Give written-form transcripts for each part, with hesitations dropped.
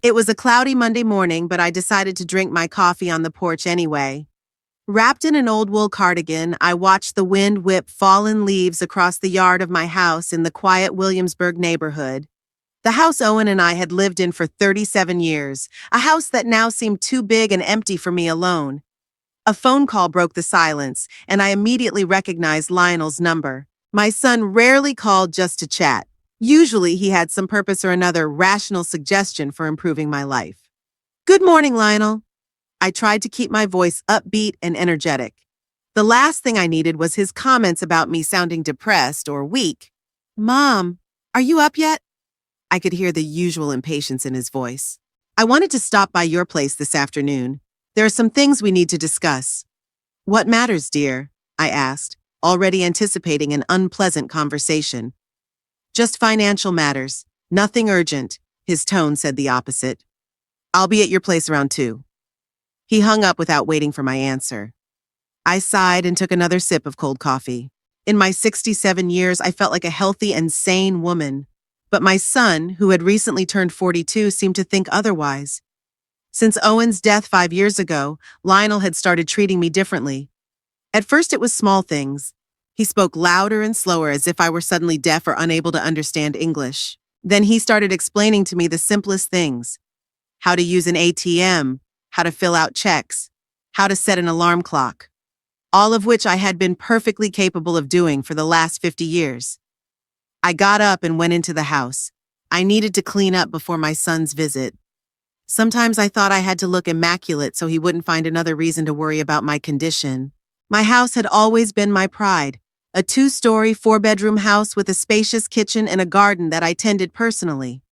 It was a cloudy Monday morning, but I decided to drink my coffee on the porch anyway. Wrapped in an old wool cardigan, I watched the wind whip fallen leaves across the yard of my house in the quiet Williamsburg neighborhood. The house Owen and I had lived in for 37 years, a house that now seemed too big and empty for me alone. A phone call broke the silence, and I immediately recognized Lionel's number. My son rarely called just to chat. Usually he had some purpose or another rational suggestion for improving my life. "Good morning, Lionel." I tried to keep my voice upbeat and energetic. The last thing I needed was his comments about me sounding depressed or weak. "Mom, are you up yet?" I could hear the usual impatience in his voice. "I wanted to stop by your place this afternoon. There are some things we need to discuss." "What matters, dear?" I asked, already anticipating an unpleasant conversation. "Just financial matters. Nothing urgent." His tone said the opposite. "I'll be at your place around 2. He hung up without waiting for my answer. I sighed and took another sip of cold coffee. In my 67 years, I felt like a healthy and sane woman. But my son, who had recently turned 42, seemed to think otherwise. Since Owen's death 5 years ago, Lionel had started treating me differently. At first it was small things. He spoke louder and slower as if I were suddenly deaf or unable to understand English. Then he started explaining to me the simplest things. How to use an ATM, how to fill out checks, how to set an alarm clock. All of which I had been perfectly capable of doing for the last 50 years. I got up and went into the house. I needed to clean up before my son's visit. Sometimes I thought I had to look immaculate so he wouldn't find another reason to worry about my condition. My house had always been my pride. A 2-story, 4-bedroom house with a spacious kitchen and a garden that I tended personally.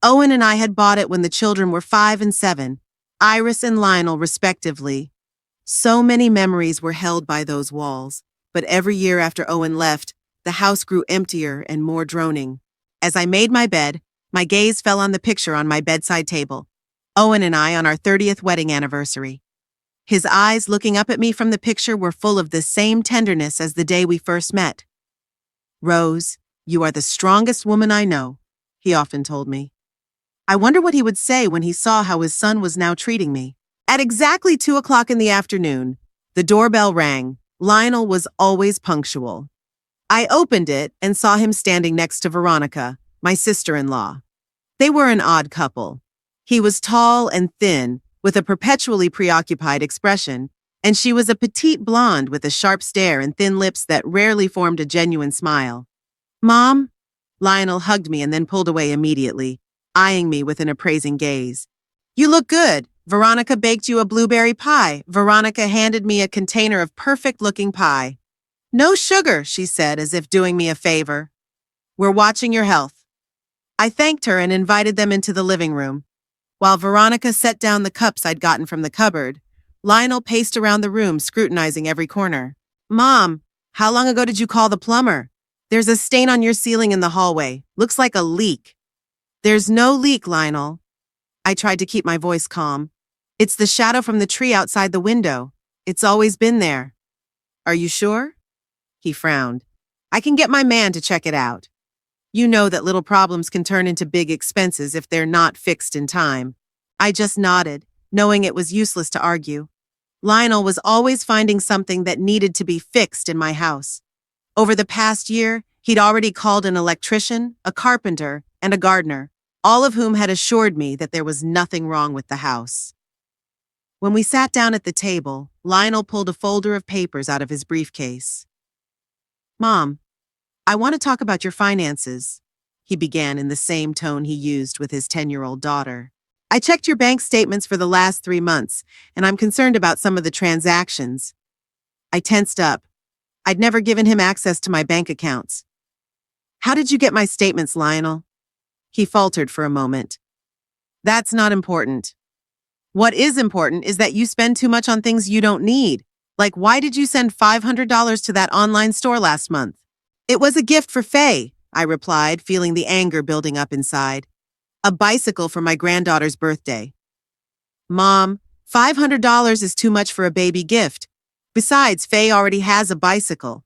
Owen and I had bought it when the children were 5 and 7, Iris and Lionel respectively. So many memories were held by those walls, but every year after Owen left, the house grew emptier and more droning. As I made my bed, my gaze fell on the picture on my bedside table. Owen and I on our 30th wedding anniversary. His eyes looking up at me from the picture were full of the same tenderness as the day we first met. "Rose, you are the strongest woman I know," he often told me. I wonder what he would say when he saw how his son was now treating me. At exactly 2 o'clock in the afternoon, the doorbell rang. Lionel was always punctual. I opened it and saw him standing next to Veronica, my sister-in-law. They were an odd couple. He was tall and thin, with a perpetually preoccupied expression, and she was a petite blonde with a sharp stare and thin lips that rarely formed a genuine smile. "Mom?" Lionel hugged me and then pulled away immediately, eyeing me with an appraising gaze. "You look good. Veronica baked you a blueberry pie." Veronica handed me a container of perfect-looking pie. "No sugar," she said, as if doing me a favor. "We're watching your health." I thanked her and invited them into the living room. While Veronica set down the cups I'd gotten from the cupboard, Lionel paced around the room, scrutinizing every corner. "Mom, how long ago did you call the plumber? There's a stain on your ceiling in the hallway. Looks like a leak." "There's no leak, Lionel." I tried to keep my voice calm. "It's the shadow from the tree outside the window. It's always been there." "Are you sure?" He frowned. "I can get my man to check it out. You know that little problems can turn into big expenses if they're not fixed in time." I just nodded, knowing it was useless to argue. Lionel was always finding something that needed to be fixed in my house. Over the past year, he'd already called an electrician, a carpenter, and a gardener, all of whom had assured me that there was nothing wrong with the house. When we sat down at the table, Lionel pulled a folder of papers out of his briefcase. "Mom, I want to talk about your finances," he began in the same tone he used with his 10-year-old daughter. "I checked your bank statements for the last 3 months, and I'm concerned about some of the transactions." I tensed up. I'd never given him access to my bank accounts. "How did you get my statements, Lionel?" He faltered for a moment. "That's not important. What is important is that you spend too much on things you don't need. Like, why did you send $500 to that online store last month?" "It was a gift for Faye," I replied, feeling the anger building up inside. "A bicycle for my granddaughter's birthday." "Mom, $500 is too much for a baby gift. Besides, Faye already has a bicycle."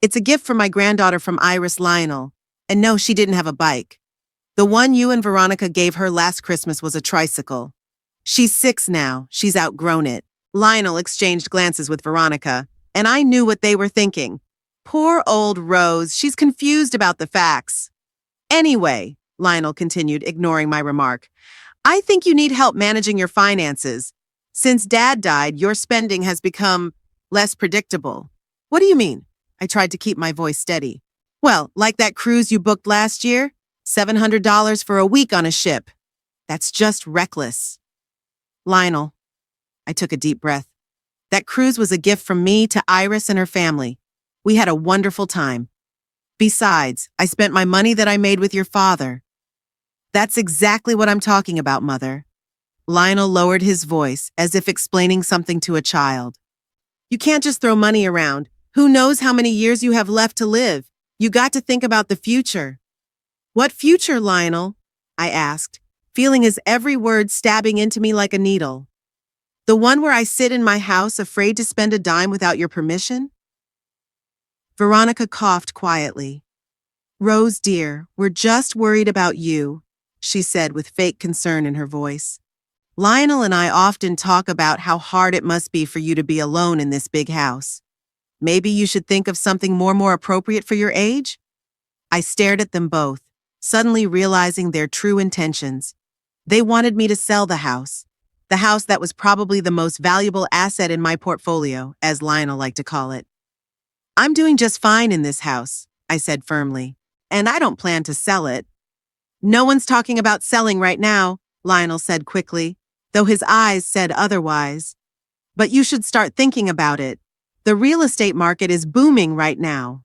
"It's a gift for my granddaughter from Iris Lionel. And no, she didn't have a bike." The one you and Veronica gave her last Christmas was a tricycle. She's 6 now. She's outgrown it. Lionel exchanged glances with Veronica, and I knew what they were thinking. Poor old Rose, she's confused about the facts. Anyway, Lionel continued, ignoring my remark, I think you need help managing your finances. Since Dad died, your spending has become less predictable. What do you mean? I tried to keep my voice steady. Well, like that cruise you booked last year? $700 for a week on a ship. That's just reckless. Lionel, I took a deep breath. That cruise was a gift from me to Iris and her family. We had a wonderful time. Besides, I spent my money that I made with your father. That's exactly what I'm talking about, Mother. Lionel lowered his voice as if explaining something to a child. You can't just throw money around. Who knows how many years you have left to live? You got to think about the future. What future, Lionel? I asked, feeling his every word stabbing into me like a needle. The one where I sit in my house afraid to spend a dime without your permission? Veronica coughed quietly. Rose, dear, we're just worried about you, she said with fake concern in her voice. Lionel and I often talk about how hard it must be for you to be alone in this big house. Maybe you should think of something more appropriate for your age? I stared at them both, suddenly realizing their true intentions. They wanted me to sell the house that was probably the most valuable asset in my portfolio, as Lionel liked to call it. I'm doing just fine in this house, I said firmly, and I don't plan to sell it. No one's talking about selling right now, Lionel said quickly, though his eyes said otherwise. But you should start thinking about it. The real estate market is booming right now.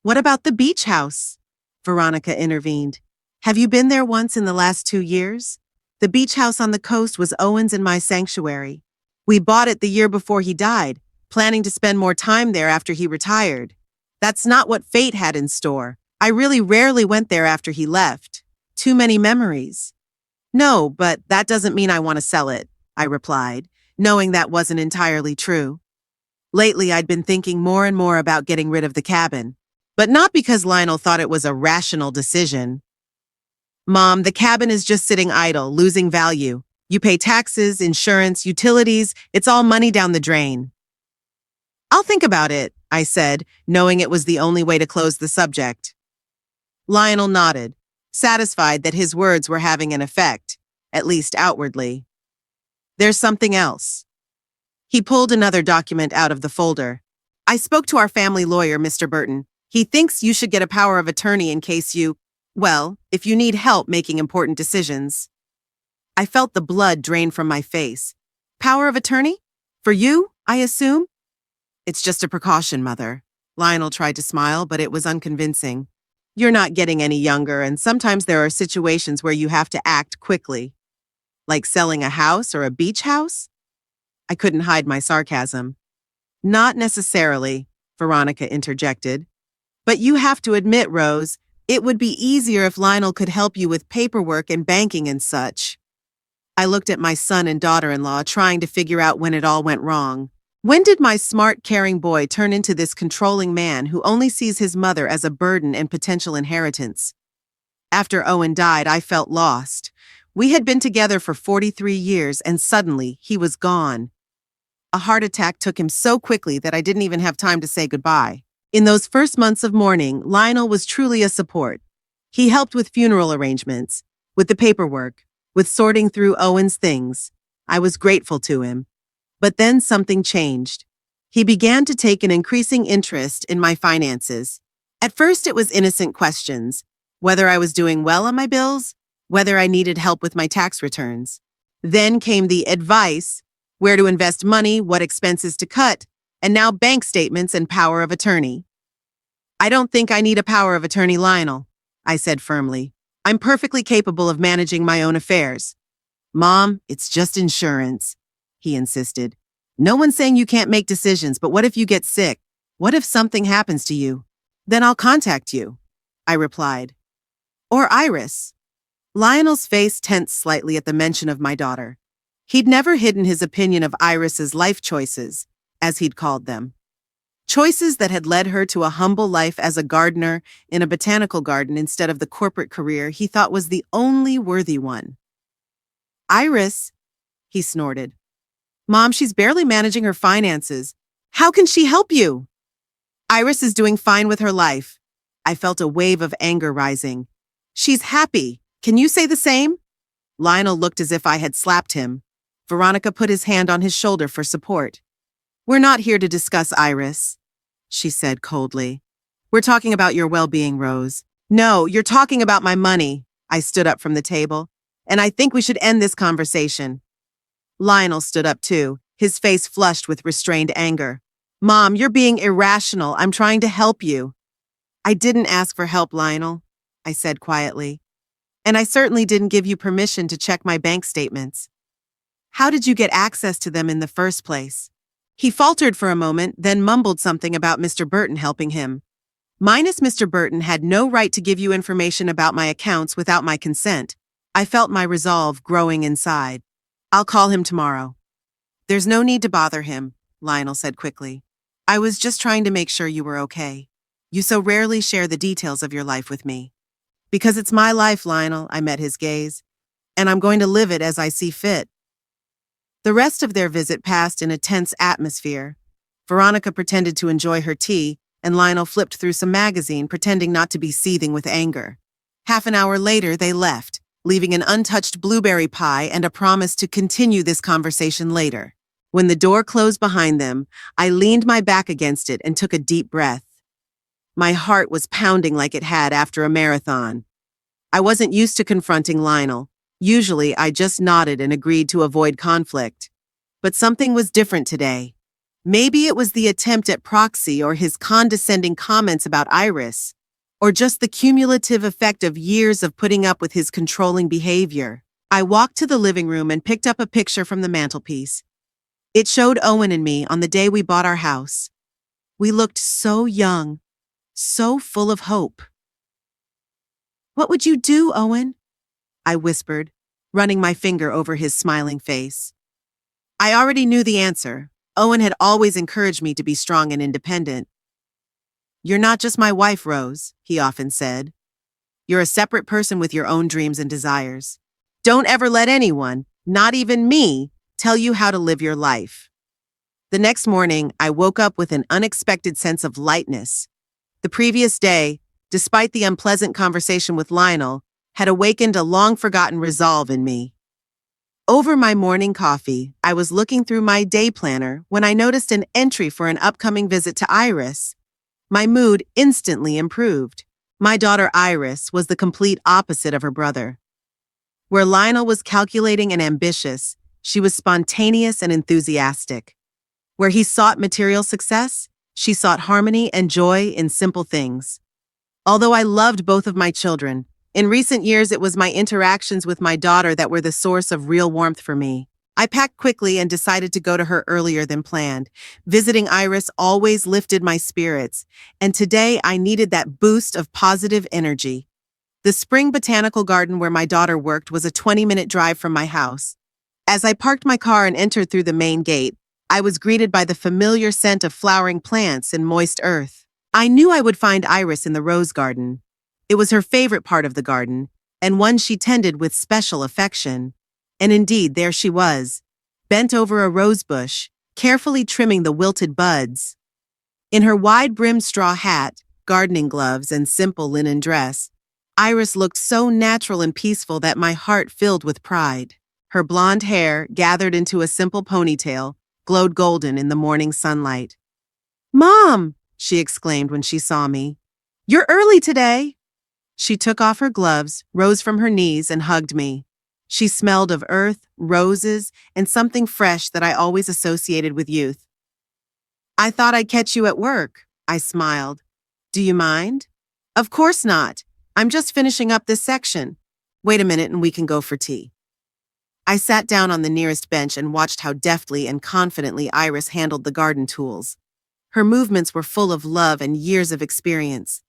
What about the beach house? Veronica intervened. Have you been there once in the last 2 years? The beach house on the coast was Owen's and my sanctuary. We bought it the year before he died, planning to spend more time there after he retired. That's not what fate had in store. I really rarely went there after he left. Too many memories. No, but that doesn't mean I want to sell it, I replied, knowing that wasn't entirely true. Lately, I'd been thinking more and more about getting rid of the cabin, but not because Lionel thought it was a rational decision. Mom, the cabin is just sitting idle, losing value. You pay taxes, insurance, utilities, it's all money down the drain. I'll think about it, I said, knowing it was the only way to close the subject. Lionel nodded, satisfied that his words were having an effect, at least outwardly. There's something else. He pulled another document out of the folder. I spoke to our family lawyer, Mr. Burton. He thinks you should get a power of attorney in case if you need help making important decisions. I felt the blood drain from my face. Power of attorney? For you, I assume? It's just a precaution, Mother. Lionel tried to smile, but it was unconvincing. You're not getting any younger, and sometimes there are situations where you have to act quickly. Like selling a house or a beach house? I couldn't hide my sarcasm. Not necessarily, Veronica interjected. But you have to admit, Rose, it would be easier if Lionel could help you with paperwork and banking and such. I looked at my son and daughter-in-law, trying to figure out when it all went wrong. When did my smart, caring boy turn into this controlling man who only sees his mother as a burden and potential inheritance? After Owen died, I felt lost. We had been together for 43 years, and suddenly he was gone. A heart attack took him so quickly that I didn't even have time to say goodbye. In those first months of mourning, Lionel was truly a support. He helped with funeral arrangements, with the paperwork, with sorting through Owen's things. I was grateful to him. But then something changed. He began to take an increasing interest in my finances. At first, it was innocent questions, whether I was doing well on my bills, whether I needed help with my tax returns. Then came the advice, where to invest money, what expenses to cut, and now bank statements and power of attorney. I don't think I need a power of attorney, Lionel, I said firmly. I'm perfectly capable of managing my own affairs. Mom, it's just insurance, he insisted. No one's saying you can't make decisions, but what if you get sick? What if something happens to you? Then I'll contact you, I replied. Or Iris. Lionel's face tensed slightly at the mention of my daughter. He'd never hidden his opinion of Iris's life choices, as he'd called them. Choices that had led her to a humble life as a gardener in a botanical garden instead of the corporate career he thought was the only worthy one. Iris, he snorted. Mom, she's barely managing her finances. How can she help you? Iris is doing fine with her life. I felt a wave of anger rising. She's happy. Can you say the same? Lionel looked as if I had slapped him. Veronica put his hand on his shoulder for support. We're not here to discuss Iris, she said coldly. We're talking about your well-being, Rose. No, you're talking about my money. I stood up from the table. And I think we should end this conversation. Lionel stood up too, his face flushed with restrained anger. Mom, you're being irrational. I'm trying to help you. I didn't ask for help, Lionel, I said quietly. And I certainly didn't give you permission to check my bank statements. How did you get access to them in the first place? He faltered for a moment, then mumbled something about Mr. Burton helping him. Minus Mr. Burton had no right to give you information about my accounts without my consent. I felt my resolve growing inside. I'll call him tomorrow. There's no need to bother him, Lionel said quickly. I was just trying to make sure you were okay. You so rarely share the details of your life with me. Because it's my life, Lionel, I met his gaze, and I'm going to live it as I see fit. The rest of their visit passed in a tense atmosphere. Veronica pretended to enjoy her tea, and Lionel flipped through some magazine, pretending not to be seething with anger. Half an hour later, they left, leaving an untouched blueberry pie and a promise to continue this conversation later. When the door closed behind them, I leaned my back against it and took a deep breath. My heart was pounding like it had after a marathon. I wasn't used to confronting Lionel. Usually, I just nodded and agreed to avoid conflict. But something was different today. Maybe it was the attempt at proxy or his condescending comments about Iris, or just the cumulative effect of years of putting up with his controlling behavior. I walked to the living room and picked up a picture from the mantelpiece. It showed Owen and me on the day we bought our house. We looked so young, so full of hope. What would you do, Owen? I whispered, running my finger over his smiling face. I already knew the answer. Owen had always encouraged me to be strong and independent. You're not just my wife, Rose, he often said. You're a separate person with your own dreams and desires. Don't ever let anyone, not even me, tell you how to live your life. The next morning, I woke up with an unexpected sense of lightness. The previous day, despite the unpleasant conversation with Lionel, had awakened a long-forgotten resolve in me. Over my morning coffee, I was looking through my day planner when I noticed an entry for an upcoming visit to Iris. My mood instantly improved. My daughter Iris was the complete opposite of her brother. Where Lionel was calculating and ambitious, she was spontaneous and enthusiastic. Where he sought material success, she sought harmony and joy in simple things. Although I loved both of my children, in recent years it was my interactions with my daughter that were the source of real warmth for me. I packed quickly and decided to go to her earlier than planned. Visiting Iris always lifted my spirits, and today I needed that boost of positive energy. The spring botanical garden where my daughter worked was a 20-minute drive from my house. As I parked my car and entered through the main gate, I was greeted by the familiar scent of flowering plants and moist earth. I knew I would find Iris in the rose garden. It was her favorite part of the garden, and one she tended with special affection. And indeed, there she was, bent over a rose bush, carefully trimming the wilted buds. In her wide-brimmed straw hat, gardening gloves, and simple linen dress, Iris looked so natural and peaceful that my heart filled with pride. Her blonde hair, gathered into a simple ponytail, glowed golden in the morning sunlight. "Mom!" she exclaimed when she saw me. "You're early today!" She took off her gloves, rose from her knees, and hugged me. She smelled of earth, roses, and something fresh that I always associated with youth. "I thought I'd catch you at work," I smiled. "Do you mind?" "Of course not. I'm just finishing up this section. Wait a minute and we can go for tea." I sat down on the nearest bench and watched how deftly and confidently Iris handled the garden tools. Her movements were full of love and years of experience.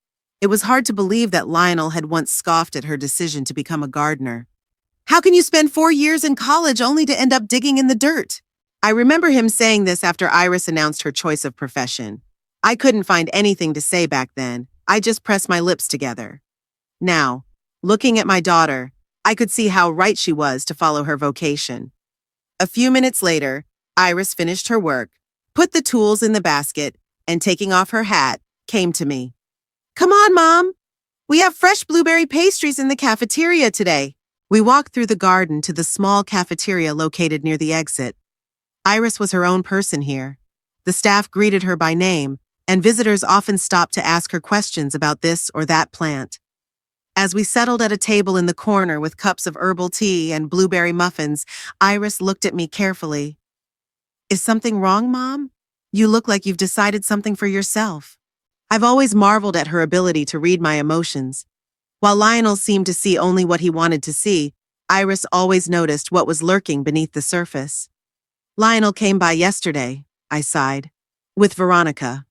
It was hard to believe that Lionel had once scoffed at her decision to become a gardener. "How can you spend 4 years in college only to end up digging in the dirt?" I remember him saying this after Iris announced her choice of profession. I couldn't find anything to say back then. I just pressed my lips together. Now, looking at my daughter, I could see how right she was to follow her vocation. A few minutes later, Iris finished her work, put the tools in the basket, and taking off her hat, came to me. "Come on, Mom! We have fresh blueberry pastries in the cafeteria today." We walked through the garden to the small cafeteria located near the exit. Iris was her own person here. The staff greeted her by name, and visitors often stopped to ask her questions about this or that plant. As we settled at a table in the corner with cups of herbal tea and blueberry muffins, Iris looked at me carefully. "Is something wrong, Mom? You look like you've decided something for yourself." I've always marveled at her ability to read my emotions. While Lionel seemed to see only what he wanted to see, Iris always noticed what was lurking beneath the surface. "Lionel came by yesterday," I sighed, "with Veronica."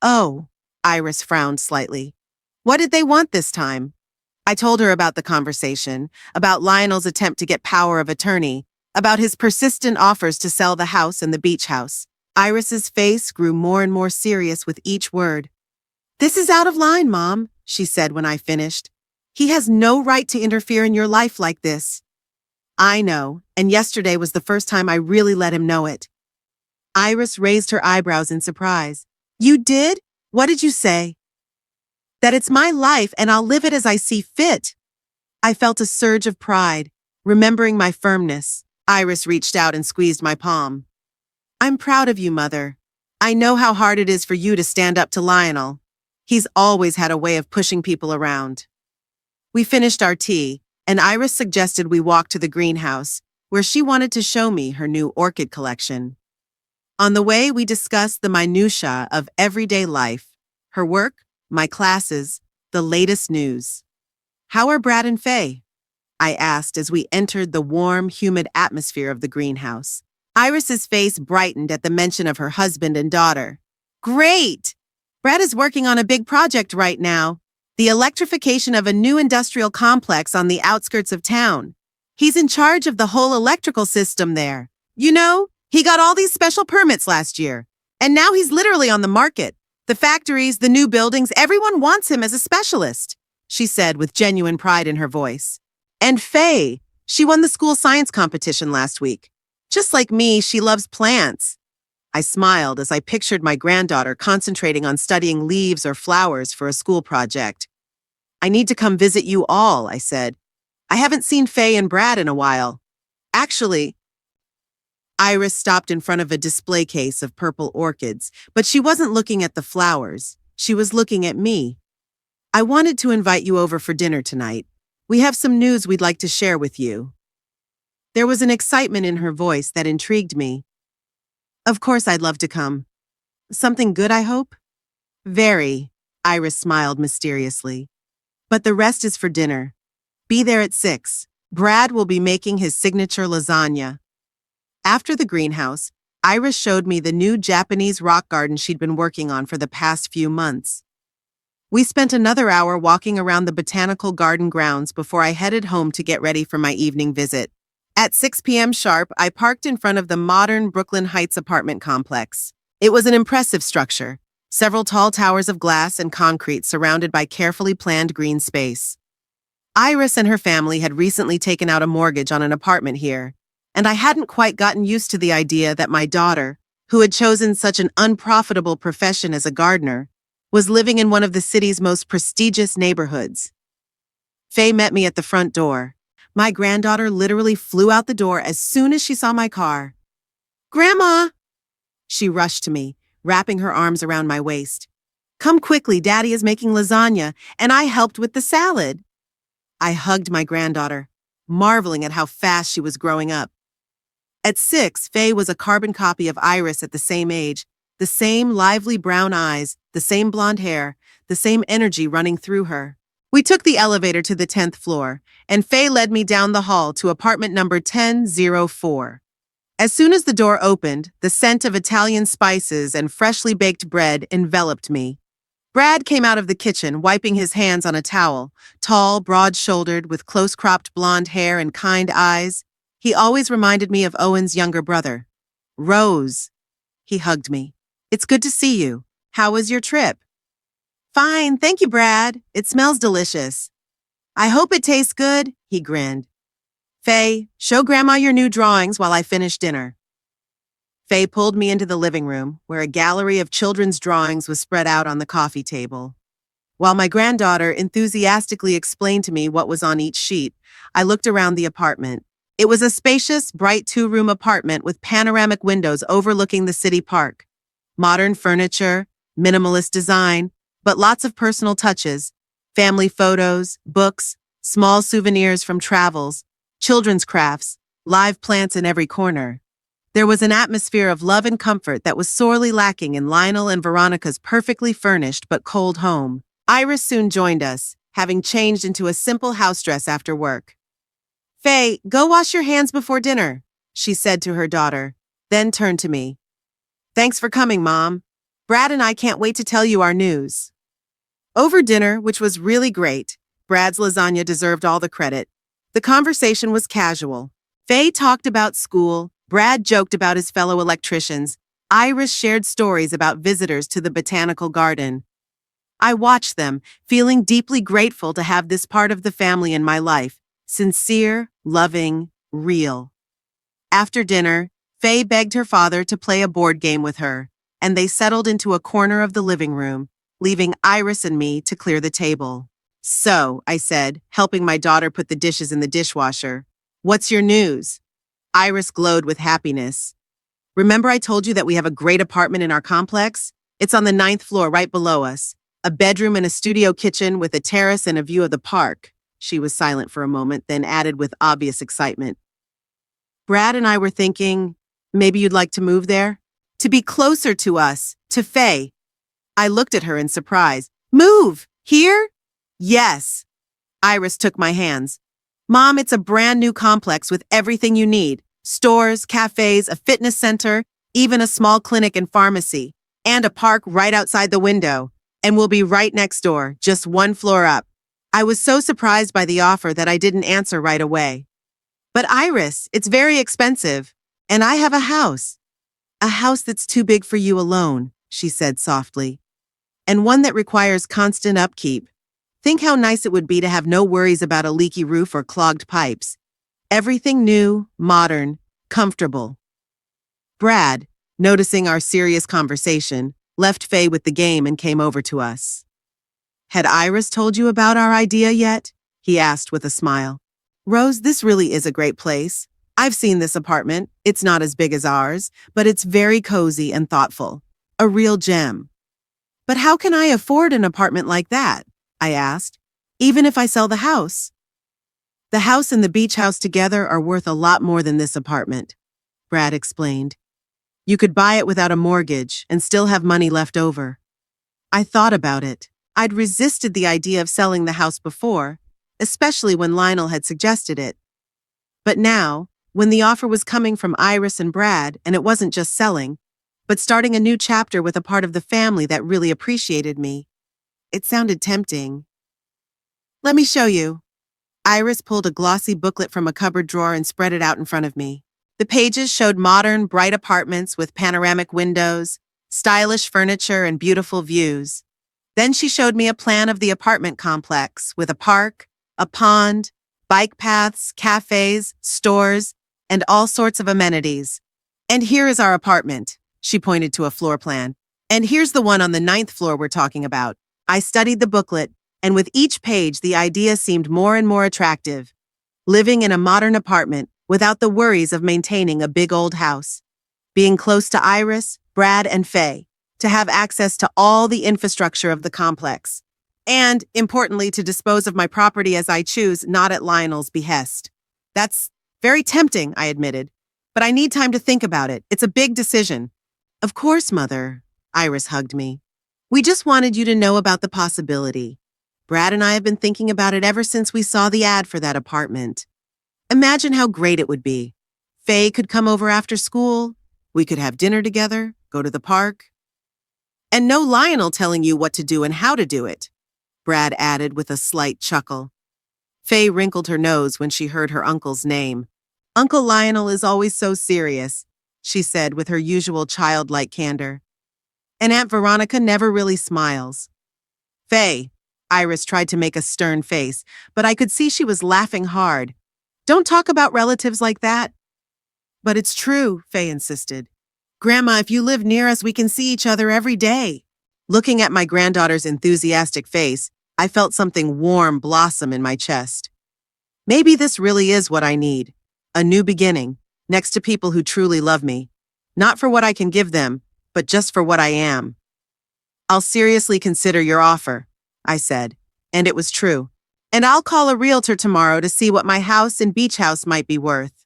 "Oh," Iris frowned slightly. "What did they want this time?" I told her about the conversation, about Lionel's attempt to get power of attorney, about his persistent offers to sell the house and the beach house. Iris's face grew more and more serious with each word. "This is out of line, Mom," she said when I finished. "He has no right to interfere in your life like this." "I know, and yesterday was the first time I really let him know it." Iris raised her eyebrows in surprise. "You did? What did you say?" "That it's my life and I'll live it as I see fit." I felt a surge of pride, remembering my firmness. Iris reached out and squeezed my palm. "I'm proud of you, Mother. I know how hard it is for you to stand up to Lionel. He's always had a way of pushing people around." We finished our tea, and Iris suggested we walk to the greenhouse, where she wanted to show me her new orchid collection. On the way, we discussed the minutiae of everyday life, her work, my classes, the latest news. "How are Brad and Faye?" I asked as we entered the warm, humid atmosphere of the greenhouse. Iris's face brightened at the mention of her husband and daughter. "Great! Brad is working on a big project right now, the electrification of a new industrial complex on the outskirts of town. He's in charge of the whole electrical system there. You know, he got all these special permits last year, and now he's literally on the market. The factories, the new buildings, everyone wants him as a specialist," she said with genuine pride in her voice. "And Faye, she won the school science competition last week. Just like me, she loves plants." I smiled as I pictured my granddaughter concentrating on studying leaves or flowers for a school project. "I need to come visit you all," I said. "I haven't seen Faye and Brad in a while." "Actually," Iris stopped in front of a display case of purple orchids, but she wasn't looking at the flowers. She was looking at me. "I wanted to invite you over for dinner tonight. We have some news we'd like to share with you." There was an excitement in her voice that intrigued me. "Of course I'd love to come. Something good, I hope?" "Very," Iris smiled mysteriously. "But the rest is for dinner. Be there at 6. Brad will be making his signature lasagna." After the greenhouse, Iris showed me the new Japanese rock garden she'd been working on for the past few months. We spent another hour walking around the botanical garden grounds before I headed home to get ready for my evening visit. At 6 p.m. sharp, I parked in front of the modern Brooklyn Heights apartment complex. It was an impressive structure, several tall towers of glass and concrete surrounded by carefully planned green space. Iris and her family had recently taken out a mortgage on an apartment here, and I hadn't quite gotten used to the idea that my daughter, who had chosen such an unprofitable profession as a gardener, was living in one of the city's most prestigious neighborhoods. Faye met me at the front door. My granddaughter literally flew out the door as soon as she saw my car. "Grandma!" She rushed to me, wrapping her arms around my waist. "Come quickly, Daddy is making lasagna, and I helped with the salad." I hugged my granddaughter, marveling at how fast she was growing up. At 6, Faye was a carbon copy of Iris at the same age, the same lively brown eyes, the same blonde hair, the same energy running through her. We took the elevator to the 10th floor, and Faye led me down the hall to apartment number 1004. As soon as the door opened, the scent of Italian spices and freshly baked bread enveloped me. Brad came out of the kitchen, wiping his hands on a towel, tall, broad-shouldered, with close-cropped blonde hair and kind eyes. He always reminded me of Owen's younger brother. "Rose." He hugged me. "It's good to see you. How was your trip? Fine, thank you, Brad. It smells delicious. I hope it tastes good, he grinned. Faye, show Grandma your new drawings while I finish dinner. Faye pulled me into the living room, where a gallery of children's drawings was spread out on the coffee table. While my granddaughter enthusiastically explained to me what was on each sheet, I looked around the apartment. It was a spacious, bright two-room apartment with panoramic windows overlooking the city park. Modern furniture, minimalist design, but lots of personal touches, family photos, books, small souvenirs from travels, children's crafts, live plants in every corner. There was an atmosphere of love and comfort that was sorely lacking in Lionel and Veronica's perfectly furnished but cold home. Iris soon joined us, having changed into a simple house dress after work. Faye, go wash your hands before dinner, she said to her daughter, then turned to me. Thanks for coming, Mom. Brad and I can't wait to tell you our news. Over dinner, which was really great, Brad's lasagna deserved all the credit. The conversation was casual. Faye talked about school, Brad joked about his fellow electricians, Iris shared stories about visitors to the botanical garden. I watched them, feeling deeply grateful to have this part of the family in my life, sincere, loving, real. After dinner, Faye begged her father to play a board game with her, and they settled into a corner of the living room, leaving Iris and me to clear the table. So, I said, helping my daughter put the dishes in the dishwasher, what's your news? Iris glowed with happiness. Remember I told you that we have a great apartment in our complex? It's on the 9th floor right below us. A bedroom and a studio kitchen with a terrace and a view of the park. She was silent for a moment, then added with obvious excitement. Brad and I were thinking, maybe you'd like to move there? To be closer to us, to Faye. I looked at her in surprise. Move? Here? Yes. Iris took my hands. Mom, it's a brand new complex with everything you need. Stores, cafes, a fitness center, even a small clinic and pharmacy, and a park right outside the window. And we'll be right next door, just one floor up. I was so surprised by the offer that I didn't answer right away. But Iris, it's very expensive. And I have a house. A house that's too big for you alone, she said softly. And one that requires constant upkeep. Think how nice it would be to have no worries about a leaky roof or clogged pipes. Everything new, modern, comfortable. Brad, noticing our serious conversation, left Faye with the game and came over to us. Had Iris told you about our idea yet? He asked with a smile. Rose, this really is a great place. I've seen this apartment. It's not as big as ours, but it's very cozy and thoughtful. A real gem. But how can I afford an apartment like that? I asked. Even if I sell the house? The house and the beach house together are worth a lot more than this apartment, Brad explained. You could buy it without a mortgage and still have money left over. I thought about it. I'd resisted the idea of selling the house before, especially when Lionel had suggested it. But now, when the offer was coming from Iris and Brad, and it wasn't just selling, but starting a new chapter with a part of the family that really appreciated me, it sounded tempting. Let me show you. Iris pulled a glossy booklet from a cupboard drawer and spread it out in front of me. The pages showed modern, bright apartments with panoramic windows, stylish furniture, and beautiful views. Then she showed me a plan of the apartment complex with a park, a pond, bike paths, cafes, stores, and all sorts of amenities. And here is our apartment, she pointed to a floor plan. And here's the one on the 9th floor we're talking about. I studied the booklet, and with each page the idea seemed more and more attractive. Living in a modern apartment without the worries of maintaining a big old house. Being close to Iris, Brad, and Faye, to have access to all the infrastructure of the complex. And, importantly, to dispose of my property as I choose, not at Lionel's behest. That's very tempting, I admitted. But I need time to think about it. It's a big decision. Of course, Mother. Iris hugged me. We just wanted you to know about the possibility. Brad and I have been thinking about it ever since we saw the ad for that apartment. Imagine how great it would be. Faye could come over after school. We could have dinner together, go to the park. And no Lionel telling you what to do and how to do it, Brad added with a slight chuckle. Faye wrinkled her nose when she heard her uncle's name. Uncle Lionel is always so serious, she said with her usual childlike candor. And Aunt Veronica never really smiles. Faye, Iris tried to make a stern face, but I could see she was laughing hard. Don't talk about relatives like that. But it's true, Faye insisted. Grandma, if you live near us, we can see each other every day. Looking at my granddaughter's enthusiastic face, I felt something warm blossom in my chest. Maybe this really is what I need. A new beginning, next to people who truly love me. Not for what I can give them, but just for what I am. I'll seriously consider your offer, I said, and it was true. And I'll call a realtor tomorrow to see what my house and beach house might be worth.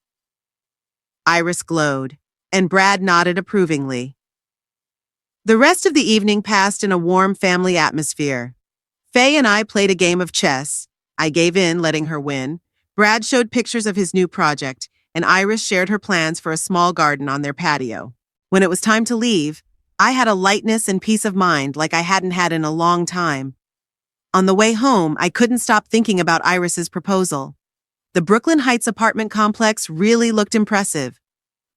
Iris glowed, and Brad nodded approvingly. The rest of the evening passed in a warm family atmosphere. Faye and I played a game of chess. I gave in, letting her win. Brad showed pictures of his new project, and Iris shared her plans for a small garden on their patio. When it was time to leave, I had a lightness and peace of mind like I hadn't had in a long time. On the way home, I couldn't stop thinking about Iris's proposal. The Brooklyn Heights apartment complex really looked impressive.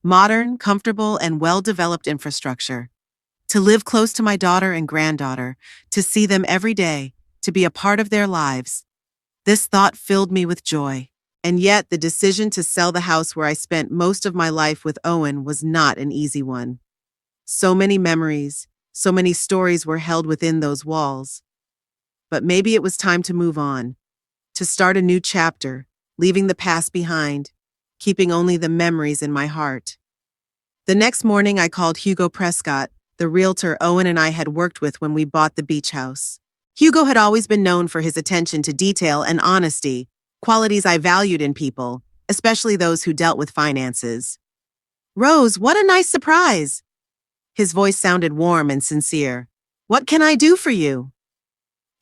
Modern, comfortable, and well-developed infrastructure. To live close to my daughter and granddaughter, to see them every day, to be a part of their lives. This thought filled me with joy. And yet, the decision to sell the house where I spent most of my life with Owen was not an easy one. So many memories, so many stories were held within those walls. But maybe it was time to move on, to start a new chapter, leaving the past behind, keeping only the memories in my heart. The next morning, I called Hugo Prescott, the realtor Owen and I had worked with when we bought the beach house. Hugo had always been known for his attention to detail and honesty, qualities I valued in people, especially those who dealt with finances. Rose, what a nice surprise! His voice sounded warm and sincere. What can I do for you?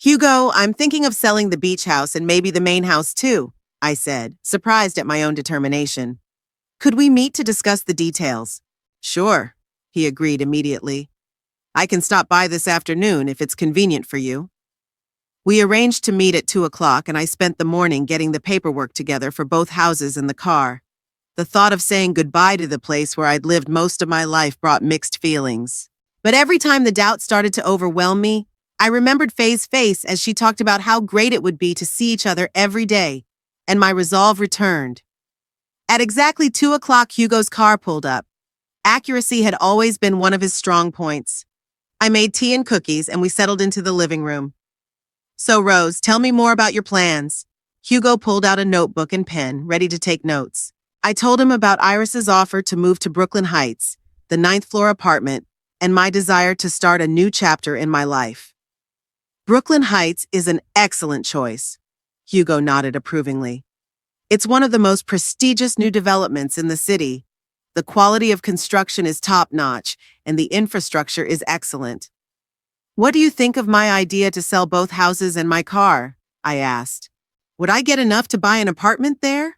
Hugo, I'm thinking of selling the beach house and maybe the main house too, I said, surprised at my own determination. Could we meet to discuss the details? Sure, he agreed immediately. I can stop by this afternoon if it's convenient for you. We arranged to meet at 2 o'clock, and I spent the morning getting the paperwork together for both houses and the car. The thought of saying goodbye to the place where I'd lived most of my life brought mixed feelings. But every time the doubt started to overwhelm me, I remembered Faye's face as she talked about how great it would be to see each other every day, and my resolve returned. At exactly 2 o'clock, Hugo's car pulled up. Accuracy had always been one of his strong points. I made tea and cookies, and we settled into the living room. So, Rose, tell me more about your plans. Hugo pulled out a notebook and pen, ready to take notes. I told him about Iris's offer to move to Brooklyn Heights, the 9th floor apartment, and my desire to start a new chapter in my life. Brooklyn Heights is an excellent choice. Hugo nodded approvingly. It's one of the most prestigious new developments in the city. The quality of construction is top-notch, and the infrastructure is excellent. What do you think of my idea to sell both houses and my car? I asked. Would I get enough to buy an apartment there?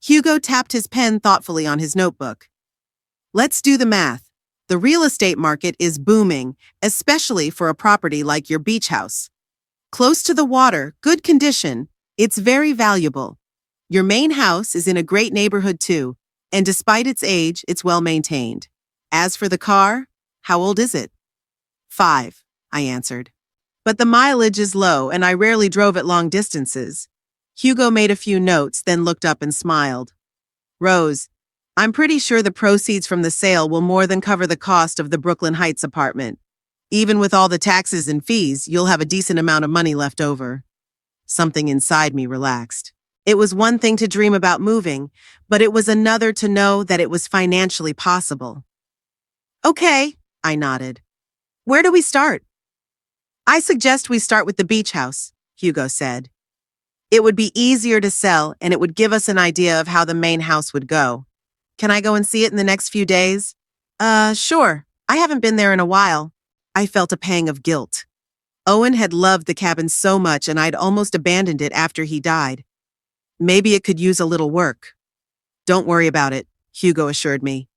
Hugo tapped his pen thoughtfully on his notebook. Let's do the math. The real estate market is booming, especially for a property like your beach house. Close to the water, good condition, it's very valuable. Your main house is in a great neighborhood too, and despite its age, it's well maintained. As for the car, how old is it? 5. I answered. But the mileage is low and I rarely drove it long distances. Hugo made a few notes, then looked up and smiled. Rose, I'm pretty sure the proceeds from the sale will more than cover the cost of the Brooklyn Heights apartment. Even with all the taxes and fees, you'll have a decent amount of money left over. Something inside me relaxed. It was one thing to dream about moving, but it was another to know that it was financially possible. Okay, I nodded. Where do we start? I suggest we start with the beach house, Hugo said. It would be easier to sell, and it would give us an idea of how the main house would go. Can I go and see it in the next few days? Sure. I haven't been there in a while. I felt a pang of guilt. Owen had loved the cabin so much, and I'd almost abandoned it after he died. Maybe it could use a little work. Don't worry about it, Hugo assured me.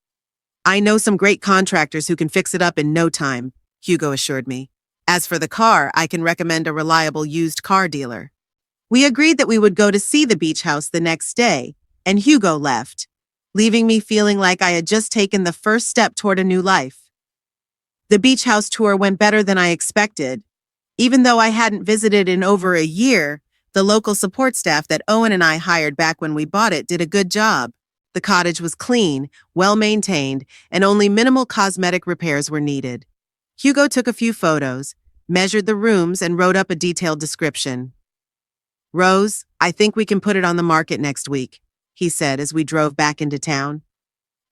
I know some great contractors who can fix it up in no time, Hugo assured me. As for the car, I can recommend a reliable used car dealer. We agreed that we would go to see the beach house the next day, and Hugo left, leaving me feeling like I had just taken the first step toward a new life. The beach house tour went better than I expected. Even though I hadn't visited in over a year, the local support staff that Owen and I hired back when we bought it did a good job. The cottage was clean, well maintained, and only minimal cosmetic repairs were needed. Hugo took a few photos, measured the rooms, and wrote up a detailed description. "Rose, I think we can put it on the market next week," he said as we drove back into town.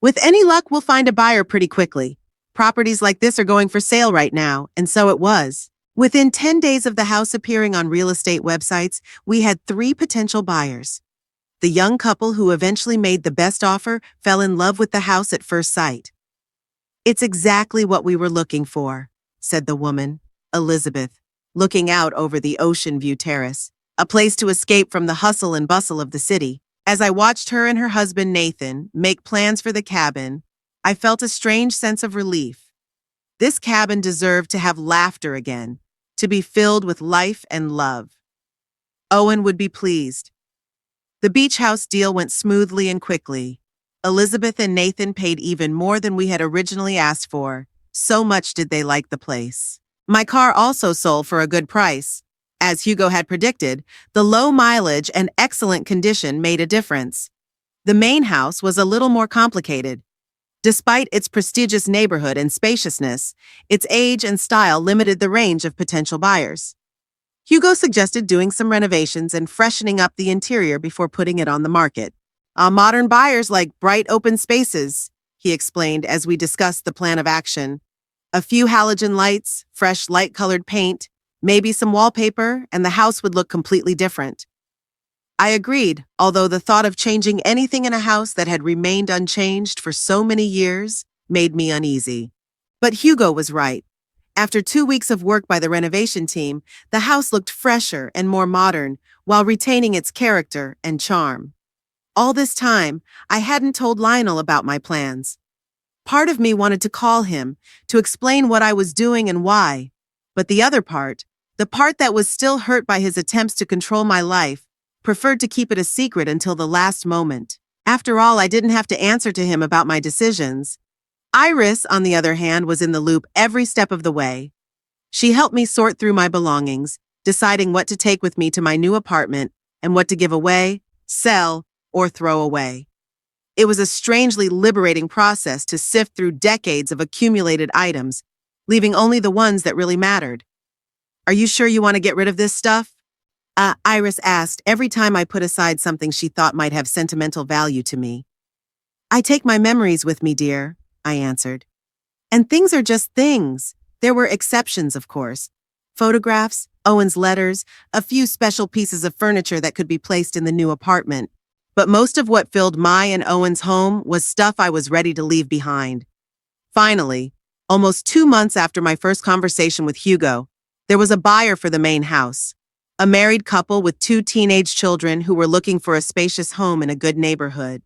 "With any luck, we'll find a buyer pretty quickly. Properties like this are going for sale right now," and so it was. Within 10 days of the house appearing on real estate websites, we had 3 potential buyers. The young couple who eventually made the best offer fell in love with the house at first sight. "It's exactly what we were looking for," said the woman, Elizabeth, looking out over the ocean view terrace, a place to escape from the hustle and bustle of the city. As I watched her and her husband Nathan make plans for the cabin, I felt a strange sense of relief. This cabin deserved to have laughter again, to be filled with life and love. Owen would be pleased. The beach house deal went smoothly and quickly. Elizabeth and Nathan paid even more than we had originally asked for. So much did they like the place. My car also sold for a good price. As Hugo had predicted, the low mileage and excellent condition made a difference. The main house was a little more complicated. Despite its prestigious neighborhood and spaciousness, its age and style limited the range of potential buyers. Hugo suggested doing some renovations and freshening up the interior before putting it on the market. Modern buyers like bright open spaces," he explained as we discussed the plan of action. "A few halogen lights, fresh light-colored paint, maybe some wallpaper, and the house would look completely different." I agreed, although the thought of changing anything in a house that had remained unchanged for so many years made me uneasy. But Hugo was right. After 2 weeks of work by the renovation team, the house looked fresher and more modern while retaining its character and charm. All this time, I hadn't told Lionel about my plans. Part of me wanted to call him, to explain what I was doing and why. But the other part, the part that was still hurt by his attempts to control my life, preferred to keep it a secret until the last moment. After all, I didn't have to answer to him about my decisions. Iris, on the other hand, was in the loop every step of the way. She helped me sort through my belongings, deciding what to take with me to my new apartment and what to give away, sell, or throw away. It was a strangely liberating process to sift through decades of accumulated items, leaving only the ones that really mattered. "Are you sure you want to get rid of this stuff?" Iris asked every time I put aside something she thought might have sentimental value to me. "I take my memories with me, dear," I answered. "And things are just things. There were exceptions, of course. Photographs, Owen's letters, a few special pieces of furniture that could be placed in the new apartment. But most of what filled my and Owen's home was stuff I was ready to leave behind." Finally, almost 2 months after my first conversation with Hugo, there was a buyer for the main house. A married couple with 2 teenage children who were looking for a spacious home in a good neighborhood.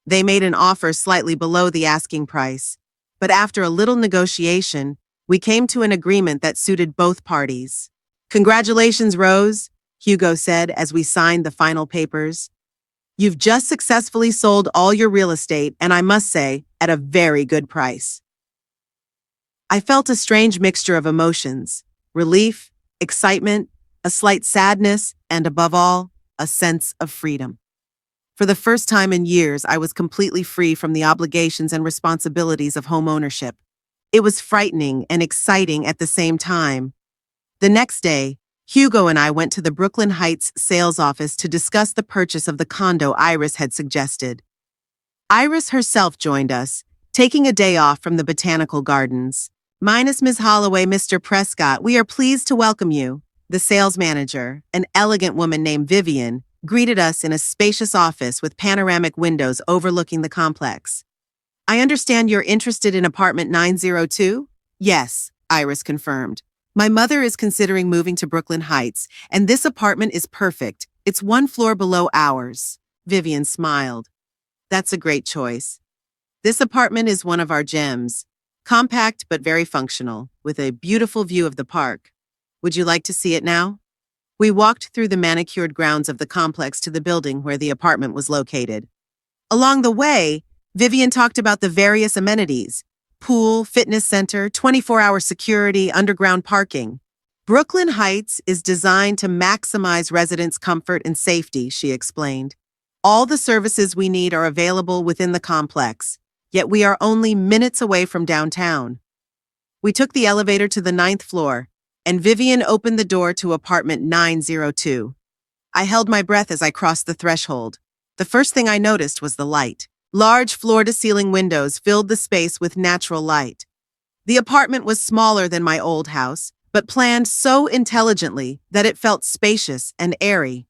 They made an offer slightly below the asking price, but after a little negotiation, we came to an agreement that suited both parties. "Congratulations, Rose," Hugo said as we signed the final papers. "You've just successfully sold all your real estate, and I must say, at a very good price." I felt a strange mixture of emotions: relief, excitement, a slight sadness, and above all, a sense of freedom. For the first time in years, I was completely free from the obligations and responsibilities of home ownership. It was frightening and exciting at the same time. The next day, Hugo and I went to the Brooklyn Heights sales office to discuss the purchase of the condo Iris had suggested. Iris herself joined us, taking a day off from the botanical gardens. "Minus Ms. Holloway, Mr. Prescott, we are pleased to welcome you." The sales manager, an elegant woman named Vivian, greeted us in a spacious office with panoramic windows overlooking the complex. "I understand you're interested in apartment 902? "Yes," Iris confirmed. "My mother is considering moving to Brooklyn Heights, and this apartment is perfect. It's 1 floor below ours." Vivian smiled. "That's a great choice. This apartment is one of our gems. Compact but very functional, with a beautiful view of the park. Would you like to see it now?" We walked through the manicured grounds of the complex to the building where the apartment was located. Along the way, Vivian talked about the various amenities: Pool, fitness center, 24-hour security, underground parking. Brooklyn Heights is designed to maximize residents' comfort and safety, she explained. All the services we need are available within the complex, yet we are only minutes away from downtown. We took the elevator to the 9th floor, and Vivian opened the door to apartment 902. I held my breath as I crossed the threshold. The first thing I noticed was the light. Large floor-to-ceiling windows filled the space with natural light. The apartment was smaller than my old house, but planned so intelligently that it felt spacious and airy.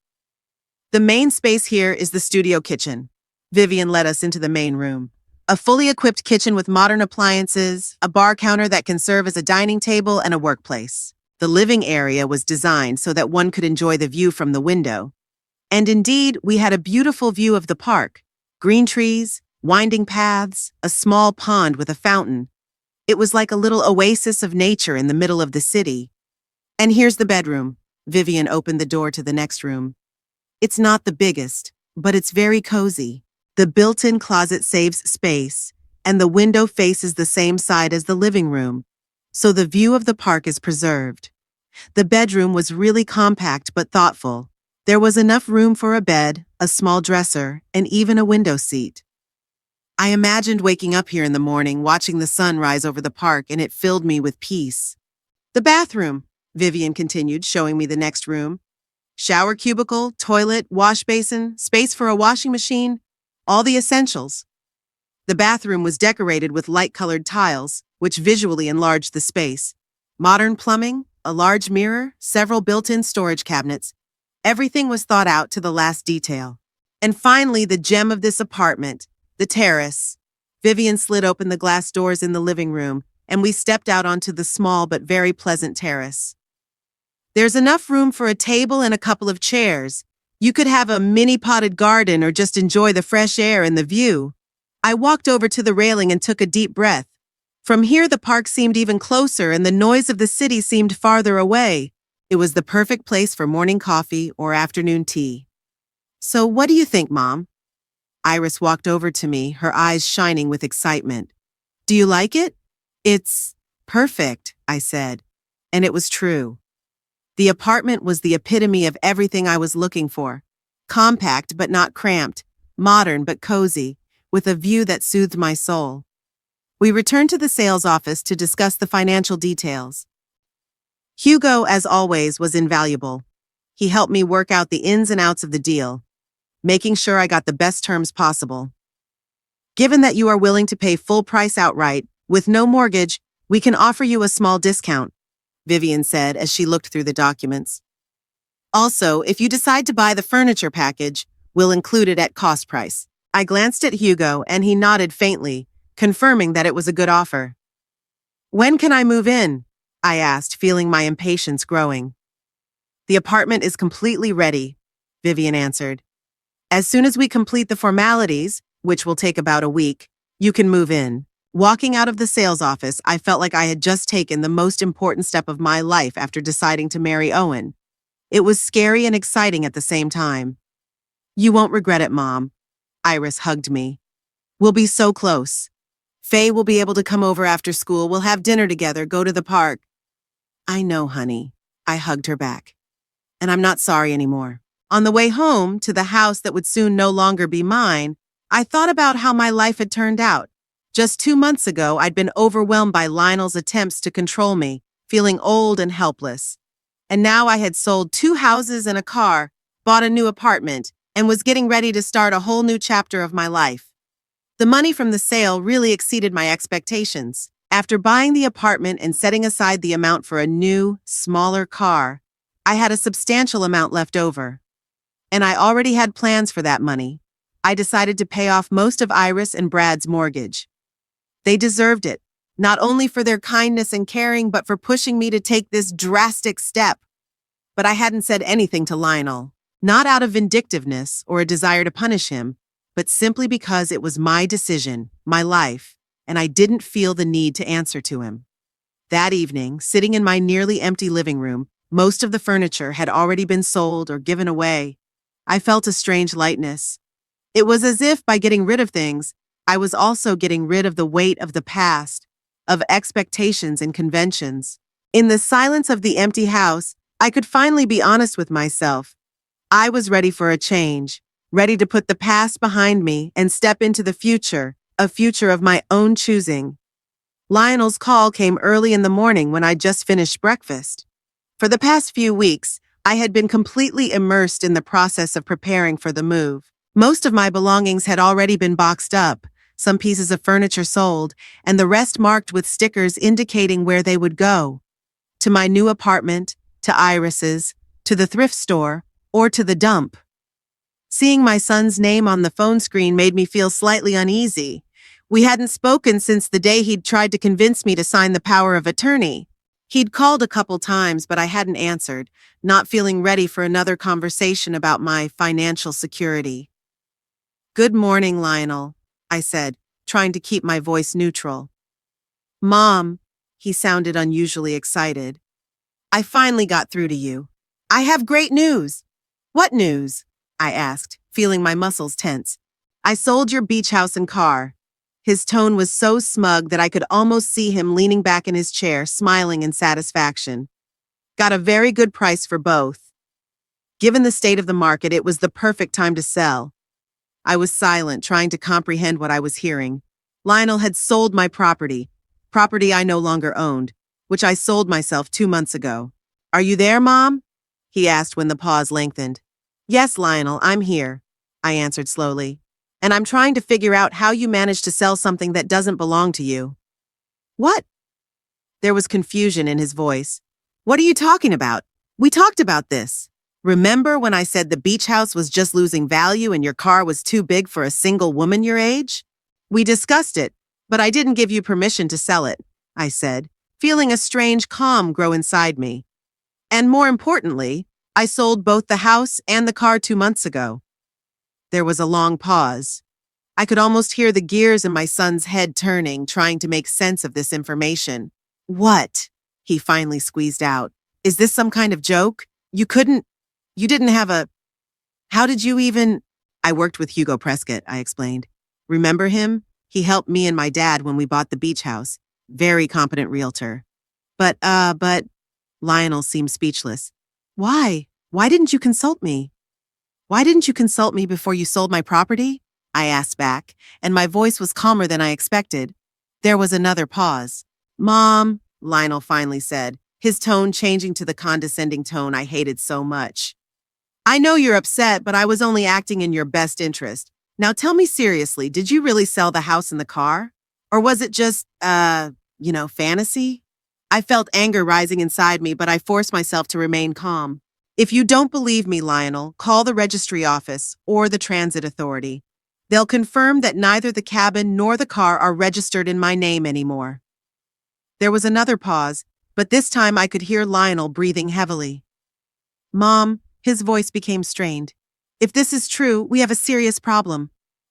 The main space here is the studio kitchen. Vivian led us into the main room. A fully equipped kitchen with modern appliances, a bar counter that can serve as a dining table, and a workplace. The living area was designed so that one could enjoy the view from the window. And indeed, we had a beautiful view of the park. Green trees, winding paths, a small pond with a fountain. It was like a little oasis of nature in the middle of the city. And here's the bedroom. Vivian opened the door to the next room. It's not the biggest, but it's very cozy. The built-in closet saves space, and the window faces the same side as the living room, so the view of the park is preserved. The bedroom was really compact but thoughtful. There was enough room for a bed, a small dresser, and even a window seat. I imagined waking up here in the morning, watching the sun rise over the park, and it filled me with peace. The bathroom, Vivian continued, showing me the next room. Shower cubicle, toilet, wash basin, space for a washing machine, all the essentials. The bathroom was decorated with light-colored tiles, which visually enlarged the space. Modern plumbing, a large mirror, several built-in storage cabinets. Everything was thought out to the last detail. And finally, the gem of this apartment, the terrace. Vivian slid open the glass doors in the living room, and we stepped out onto the small but very pleasant terrace. There's enough room for a table and a couple of chairs. You could have a mini potted garden or just enjoy the fresh air and the view. I walked over to the railing and took a deep breath. From here, the park seemed even closer and the noise of the city seemed farther away. It was the perfect place for morning coffee or afternoon tea. So what do you think, Mom? Iris walked over to me, her eyes shining with excitement. Do you like it? It's perfect, I said. And it was true. The apartment was the epitome of everything I was looking for. Compact but not cramped, modern but cozy, with a view that soothed my soul. We returned to the sales office to discuss the financial details. Hugo, as always, was invaluable. He helped me work out the ins and outs of the deal, making sure I got the best terms possible. Given that you are willing to pay full price outright, with no mortgage, we can offer you a small discount, Vivian said as she looked through the documents. Also, if you decide to buy the furniture package, we'll include it at cost price. I glanced at Hugo and he nodded faintly, confirming that it was a good offer. When can I move in? I asked, feeling my impatience growing. The apartment is completely ready, Vivian answered. As soon as we complete the formalities, which will take about a week, you can move in. Walking out of the sales office, I felt like I had just taken the most important step of my life after deciding to marry Owen. It was scary and exciting at the same time. You won't regret it, Mom. Iris hugged me. We'll be so close. Faye will be able to come over after school. We'll have dinner together, go to the park. I know, honey. I hugged her back. And I'm not sorry anymore. On the way home to the house that would soon no longer be mine, I thought about how my life had turned out. Just 2 months ago, I'd been overwhelmed by Lionel's attempts to control me, feeling old and helpless. And now I had sold 2 houses and a car, bought a new apartment, and was getting ready to start a whole new chapter of my life. The money from the sale really exceeded my expectations. After buying the apartment and setting aside the amount for a new, smaller car, I had a substantial amount left over. And I already had plans for that money. I decided to pay off most of Iris and Brad's mortgage. They deserved it, not only for their kindness and caring, but for pushing me to take this drastic step. But I hadn't said anything to Lionel, not out of vindictiveness or a desire to punish him, but simply because it was my decision, my life, and I didn't feel the need to answer to him. That evening, sitting in my nearly empty living room, most of the furniture had already been sold or given away. I felt a strange lightness. It was as if by getting rid of things, I was also getting rid of the weight of the past, of expectations and conventions. In the silence of the empty house, I could finally be honest with myself. I was ready for a change, ready to put the past behind me and step into the future, a future of my own choosing. Lionel's call came early in the morning when I'd just finished breakfast. For the past few weeks, I had been completely immersed in the process of preparing for the move. Most of my belongings had already been boxed up, some pieces of furniture sold, and the rest marked with stickers indicating where they would go. To my new apartment, to Iris's, to the thrift store, or to the dump. Seeing my son's name on the phone screen made me feel slightly uneasy. We hadn't spoken since the day he'd tried to convince me to sign the power of attorney. He'd called a couple times, but I hadn't answered, not feeling ready for another conversation about my financial security. "Good morning, Lionel," I said, trying to keep my voice neutral. "Mom," he sounded unusually excited. "I finally got through to you. I have great news." "What news?" I asked, feeling my muscles tense. "I sold your beach house and car." His tone was so smug that I could almost see him leaning back in his chair, smiling in satisfaction. "Got a very good price for both. Given the state of the market, it was the perfect time to sell." I was silent, trying to comprehend what I was hearing. Lionel had sold my property I no longer owned, which I sold myself 2 months ago. "Are you there, Mom?" he asked when the pause lengthened. "Yes, Lionel, I'm here," I answered slowly. "And I'm trying to figure out how you managed to sell something that doesn't belong to you." "What?" There was confusion in his voice. "What are you talking about? We talked about this. Remember when I said the beach house was just losing value and your car was too big for a single woman your age? We discussed it, but I didn't give you permission to sell it," I said, feeling a strange calm grow inside me. "And more importantly, I sold both the house and the car 2 months ago." There was a long pause. I could almost hear the gears in my son's head turning, trying to make sense of this information. "What?" he finally squeezed out. "Is this some kind of joke? You didn't have a... How did you even..." "I worked with Hugo Prescott," I explained. "Remember him? He helped me and my dad when we bought the beach house. Very competent realtor." But... Lionel seemed speechless. "Why? Why didn't you consult me?" "Why didn't you consult me before you sold my property?" I asked back, and my voice was calmer than I expected. There was another pause. "Mom," Lionel finally said, his tone changing to the condescending tone I hated so much. "I know you're upset, but I was only acting in your best interest. Now tell me seriously, did you really sell the house and the car? Or was it just, fantasy?" I felt anger rising inside me, but I forced myself to remain calm. "If you don't believe me, Lionel, call the registry office or the transit authority. They'll confirm that neither the cabin nor the car are registered in my name anymore." There was another pause, but this time I could hear Lionel breathing heavily. "Mom," his voice became strained. "If this is true, we have a serious problem.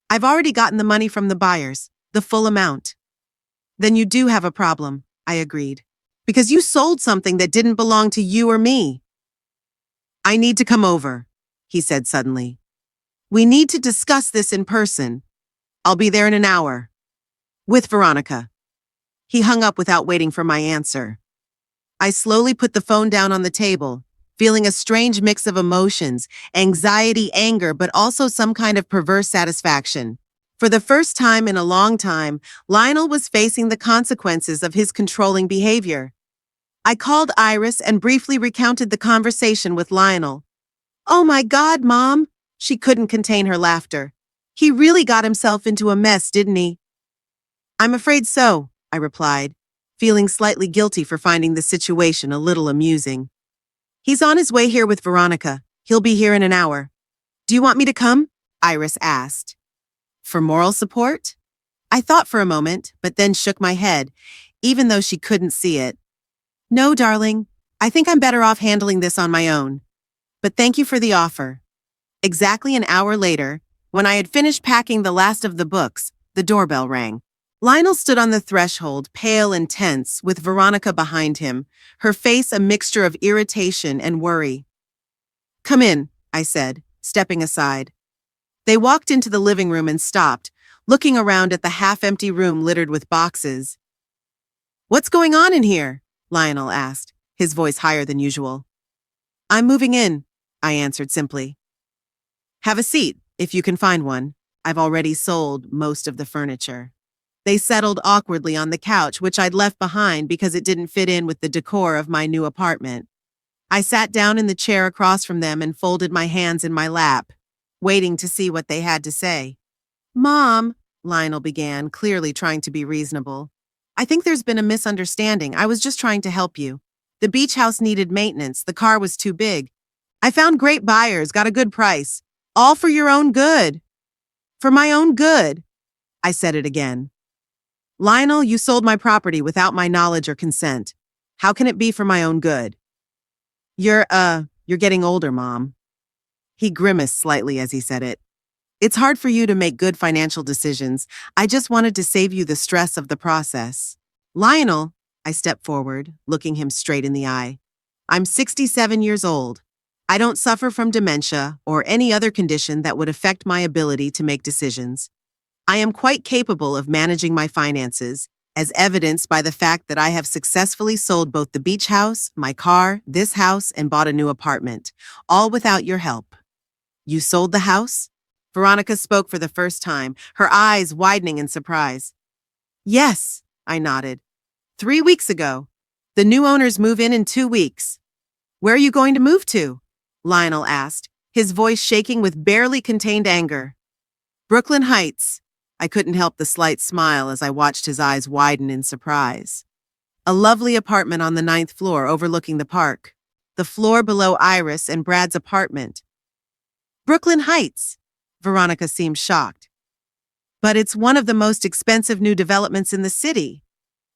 I've already gotten the money from the buyers, the full amount." "Then you do have a problem," I agreed. "Because you sold something that didn't belong to you or me." "I need to come over," he said suddenly. "We need to discuss this in person. I'll be there in an hour. With Veronica." He hung up without waiting for my answer. I slowly put the phone down on the table, feeling a strange mix of emotions, anxiety, anger, but also some kind of perverse satisfaction. For the first time in a long time, Lionel was facing the consequences of his controlling behavior. I called Iris and briefly recounted the conversation with Lionel. "Oh my God, Mom!" She couldn't contain her laughter. "He really got himself into a mess, didn't he?" "I'm afraid so," I replied, feeling slightly guilty for finding the situation a little amusing. "He's on his way here with Veronica. He'll be here in an hour." "Do you want me to come?" Iris asked. "For moral support?" I thought for a moment, but then shook my head, even though she couldn't see it. "No, darling. I think I'm better off handling this on my own. But thank you for the offer." Exactly an hour later, when I had finished packing the last of the books, the doorbell rang. Lionel stood on the threshold, pale and tense, with Veronica behind him, her face a mixture of irritation and worry. "Come in," I said, stepping aside. They walked into the living room and stopped, looking around at the half-empty room littered with boxes. What's going on in here? Lionel asked, his voice higher than usual. I'm moving in, I answered simply. Have a seat, if you can find one. I've already sold most of the furniture. They settled awkwardly on the couch, which I'd left behind because it didn't fit in with the decor of my new apartment. I sat down in the chair across from them and folded my hands in my lap, waiting to see what they had to say. Mom, Lionel began, clearly trying to be reasonable. I think there's been a misunderstanding. I was just trying to help you. The beach house needed maintenance. The car was too big. I found great buyers, got a good price. All for your own good. For my own good. I said it again. Lionel, you sold my property without my knowledge or consent. How can it be for my own good? You're getting older, Mom. He grimaced slightly as he said it. It's hard for you to make good financial decisions. I just wanted to save you the stress of the process. Lionel, I stepped forward, looking him straight in the eye. I'm 67 years old. I don't suffer from dementia or any other condition that would affect my ability to make decisions. I am quite capable of managing my finances, as evidenced by the fact that I have successfully sold both the beach house, my car, this house, and bought a new apartment, all without your help. You sold the house? Veronica spoke for the first time, her eyes widening in surprise. Yes, I nodded. 3 weeks ago. The new owners move in 2 weeks. Where are you going to move to? Lionel asked, his voice shaking with barely contained anger. Brooklyn Heights. I couldn't help the slight smile as I watched his eyes widen in surprise. A lovely apartment on the 9th floor overlooking the park. The floor below Iris and Brad's apartment. Brooklyn Heights. Veronica seemed shocked. But it's one of the most expensive new developments in the city.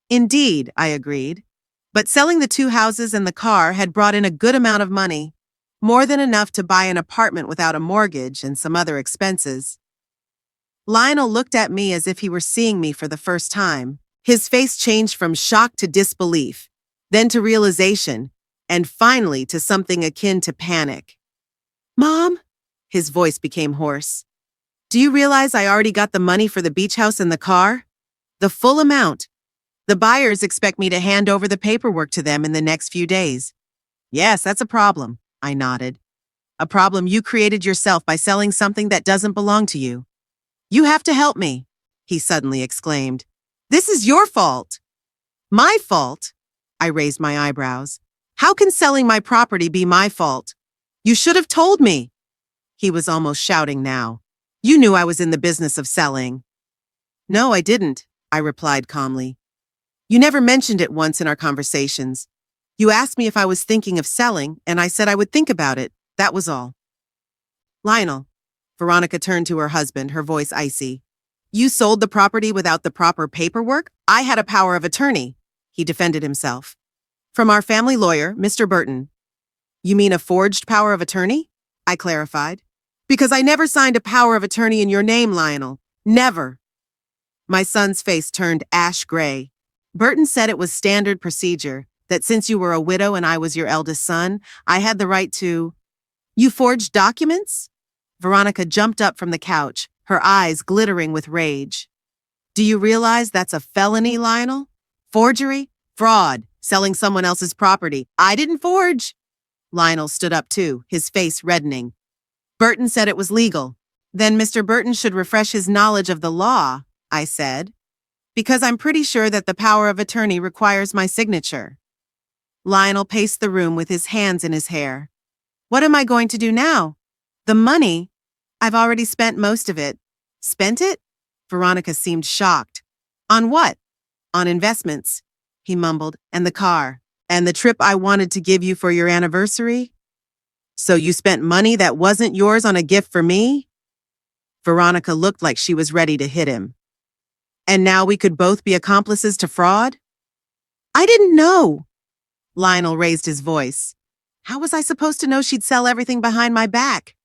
Indeed, I agreed. But selling the 2 houses and the car had brought in a good amount of money. More than enough to buy an apartment without a mortgage and some other expenses. Lionel looked at me as if he were seeing me for the first time. His face changed from shock to disbelief, then to realization, and finally to something akin to panic. Mom? His voice became hoarse. Do you realize I already got the money for the beach house and the car? The full amount. The buyers expect me to hand over the paperwork to them in the next few days. Yes, that's a problem, I nodded. A problem you created yourself by selling something that doesn't belong to you. You have to help me, he suddenly exclaimed. This is your fault. My fault? I raised my eyebrows. How can selling my property be my fault? You should have told me. He was almost shouting now. You knew I was in the business of selling. No, I didn't, I replied calmly. You never mentioned it once in our conversations. You asked me if I was thinking of selling, and I said I would think about it. That was all. Lionel. Veronica turned to her husband, her voice icy. You sold the property without the proper paperwork? I had a power of attorney. He defended himself. From our family lawyer, Mr. Burton. You mean a forged power of attorney? I clarified. Because I never signed a power of attorney in your name, Lionel. Never. My son's face turned ash gray. Burton said it was standard procedure, that since you were a widow and I was your eldest son, I had the right to... You forged documents? Veronica jumped up from the couch, her eyes glittering with rage. Do you realize that's a felony, Lionel? Forgery? Fraud. Selling someone else's property. I didn't forge. Lionel stood up too, his face reddening. Burton said it was legal. Then Mr. Burton should refresh his knowledge of the law, I said. Because I'm pretty sure that the power of attorney requires my signature. Lionel paced the room with his hands in his hair. What am I going to do now? The money? I've already spent most of it. Spent it? Veronica seemed shocked. On what? On investments, he mumbled, and the car, and the trip I wanted to give you for your anniversary? So you spent money that wasn't yours on a gift for me? Veronica looked like she was ready to hit him. And now we could both be accomplices to fraud? I didn't know. Lionel raised his voice. How was I supposed to know she'd sell everything behind my back?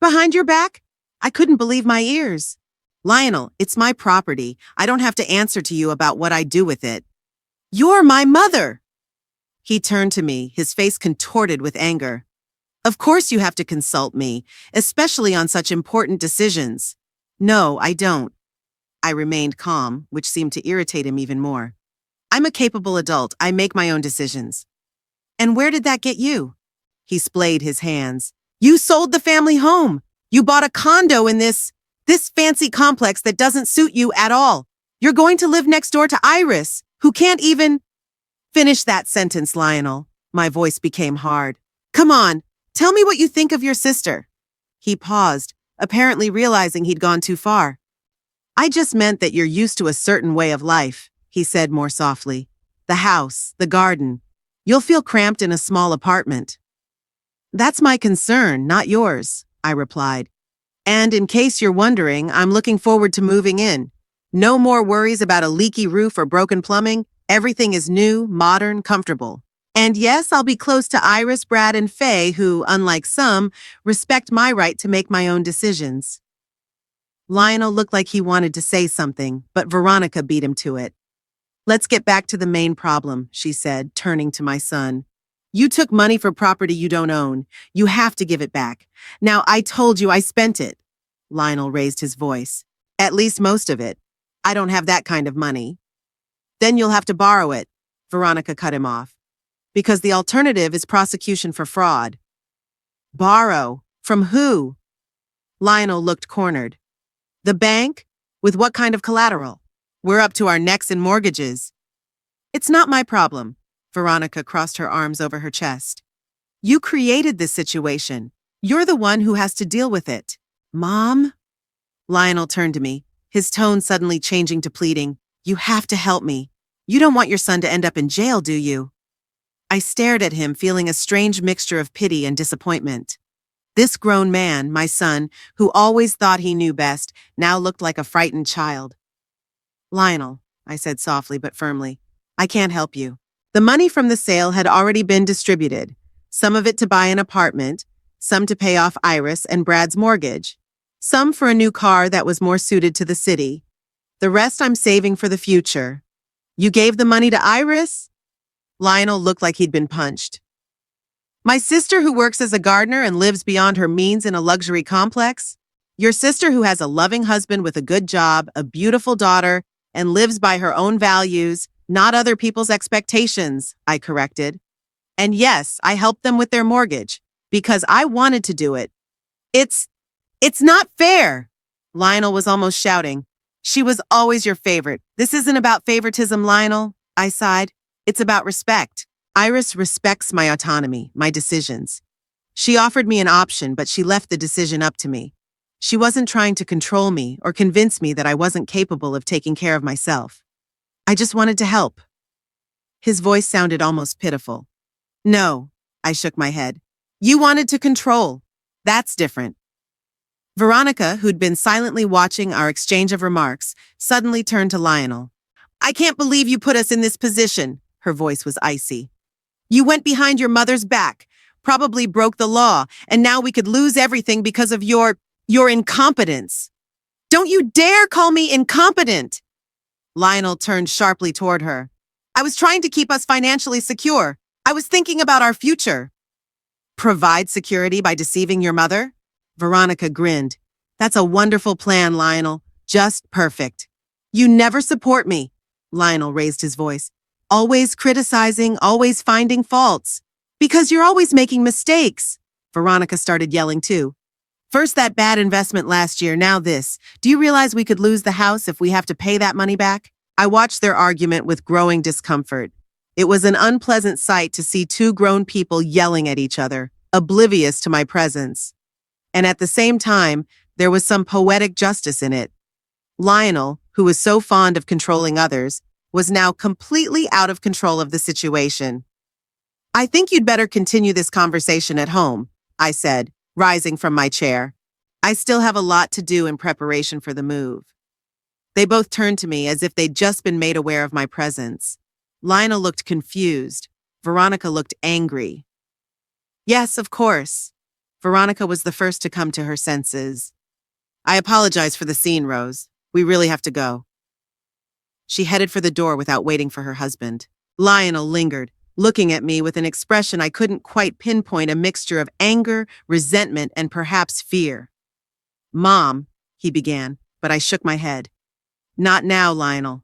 Behind your back? I couldn't believe my ears. Lionel, it's my property. I don't have to answer to you about what I do with it. You're my mother. He turned to me, his face contorted with anger. Of course you have to consult me, especially on such important decisions. No, I don't. I remained calm, which seemed to irritate him even more. I'm a capable adult. I make my own decisions. And where did that get you? He splayed his hands. You sold the family home. You bought a condo in this fancy complex that doesn't suit you at all. You're going to live next door to Iris, who can't even finish that sentence, Lionel. My voice became hard. Come on, tell me what you think of your sister. He paused, apparently realizing he'd gone too far. I just meant that you're used to a certain way of life, he said more softly. The house, the garden. You'll feel cramped in a small apartment. That's my concern, not yours, I replied. And in case you're wondering, I'm looking forward to moving in. No more worries about a leaky roof or broken plumbing. Everything is new, modern, comfortable. And yes, I'll be close to Iris, Brad, and Faye, who, unlike some, respect my right to make my own decisions. Lionel looked like he wanted to say something, but Veronica beat him to it. Let's get back to the main problem, she said, turning to my son. You took money for property you don't own. You have to give it back. Now, I told you I spent it. Lionel raised his voice. At least most of it. I don't have that kind of money. Then you'll have to borrow it. Veronica cut him off. Because the alternative is prosecution for fraud. Borrow? From who? Lionel looked cornered. The bank? With what kind of collateral? We're up to our necks in mortgages. It's not my problem. Veronica crossed her arms over her chest. You created this situation. You're the one who has to deal with it. Mom? Lionel turned to me, his tone suddenly changing to pleading. You have to help me. You don't want your son to end up in jail, do you? I stared at him, feeling a strange mixture of pity and disappointment. This grown man, my son, who always thought he knew best, now looked like a frightened child. Lionel, I said softly but firmly, I can't help you. The money from the sale had already been distributed, some of it to buy an apartment, some to pay off Iris and Brad's mortgage, some for a new car that was more suited to the city. The rest I'm saving for the future. You gave the money to Iris? Lionel looked like he'd been punched. My sister who works as a gardener and lives beyond her means in a luxury complex? Your sister who has a loving husband with a good job, a beautiful daughter, and lives by her own values, not other people's expectations, I corrected. And yes, I helped them with their mortgage, because I wanted to do it. It's not fair, Lionel was almost shouting. She was always your favorite. This isn't about favoritism, Lionel, I sighed. It's about respect. Iris respects my autonomy, my decisions. She offered me an option, but she left the decision up to me. She wasn't trying to control me or convince me that I wasn't capable of taking care of myself. I just wanted to help. His voice sounded almost pitiful. No, I shook my head. You wanted to control. That's different. Veronica, who'd been silently watching our exchange of remarks, suddenly turned to Lionel. I can't believe you put us in this position. Her voice was icy. You went behind your mother's back, probably broke the law, and now we could lose everything because of your incompetence. Don't you dare call me incompetent! Lionel turned sharply toward her. I was trying to keep us financially secure. I was thinking about our future. Provide security by deceiving your mother? Veronica grinned. That's a wonderful plan, Lionel. Just perfect. You never support me. Lionel raised his voice. Always criticizing, always finding faults. Because you're always making mistakes. Veronica started yelling too. First that bad investment last year, now this. Do you realize we could lose the house if we have to pay that money back? I watched their argument with growing discomfort. It was an unpleasant sight to see two grown people yelling at each other, oblivious to my presence. And at the same time, there was some poetic justice in it. Lionel, who was so fond of controlling others, was now completely out of control of the situation. I think you'd better continue this conversation at home, I said, rising from my chair. I still have a lot to do in preparation for the move. They both turned to me as if they'd just been made aware of my presence. Lionel looked confused. Veronica looked angry. Yes, of course. Veronica was the first to come to her senses. I apologize for the scene, Rose. We really have to go. She headed for the door without waiting for her husband. Lionel lingered, looking at me with an expression I couldn't quite pinpoint, a mixture of anger, resentment, and perhaps fear. Mom, he began, but I shook my head. Not now, Lionel.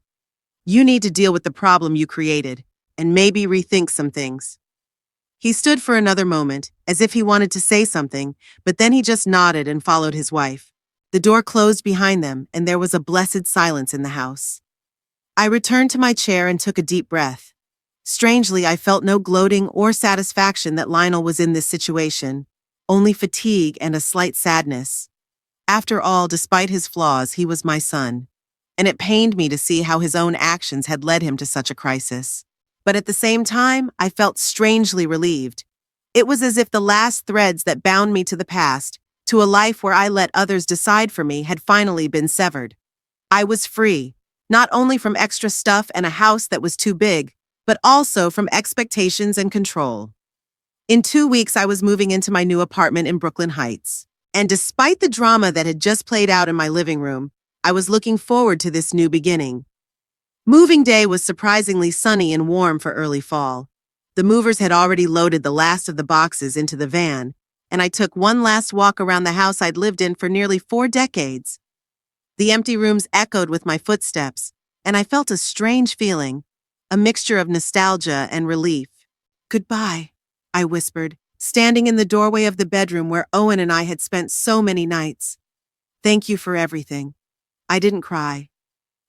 You need to deal with the problem you created, and maybe rethink some things. He stood for another moment, as if he wanted to say something, but then he just nodded and followed his wife. The door closed behind them, and there was a blessed silence in the house. I returned to my chair and took a deep breath. Strangely, I felt no gloating or satisfaction that Lionel was in this situation, only fatigue and a slight sadness. After all, despite his flaws, he was my son, and it pained me to see how his own actions had led him to such a crisis. But at the same time, I felt strangely relieved. It was as if the last threads that bound me to the past, to a life where I let others decide for me, had finally been severed. I was free, not only from extra stuff and a house that was too big, but also from expectations and control. In 2 weeks, I was moving into my new apartment in Brooklyn Heights. And despite the drama that had just played out in my living room, I was looking forward to this new beginning. Moving day was surprisingly sunny and warm for early fall. The movers had already loaded the last of the boxes into the van, and I took one last walk around the house I'd lived in for nearly 4 decades. The empty rooms echoed with my footsteps, and I felt a strange feeling, a mixture of nostalgia and relief. "Goodbye," I whispered, standing in the doorway of the bedroom where Owen and I had spent so many nights. "Thank you for everything." I didn't cry.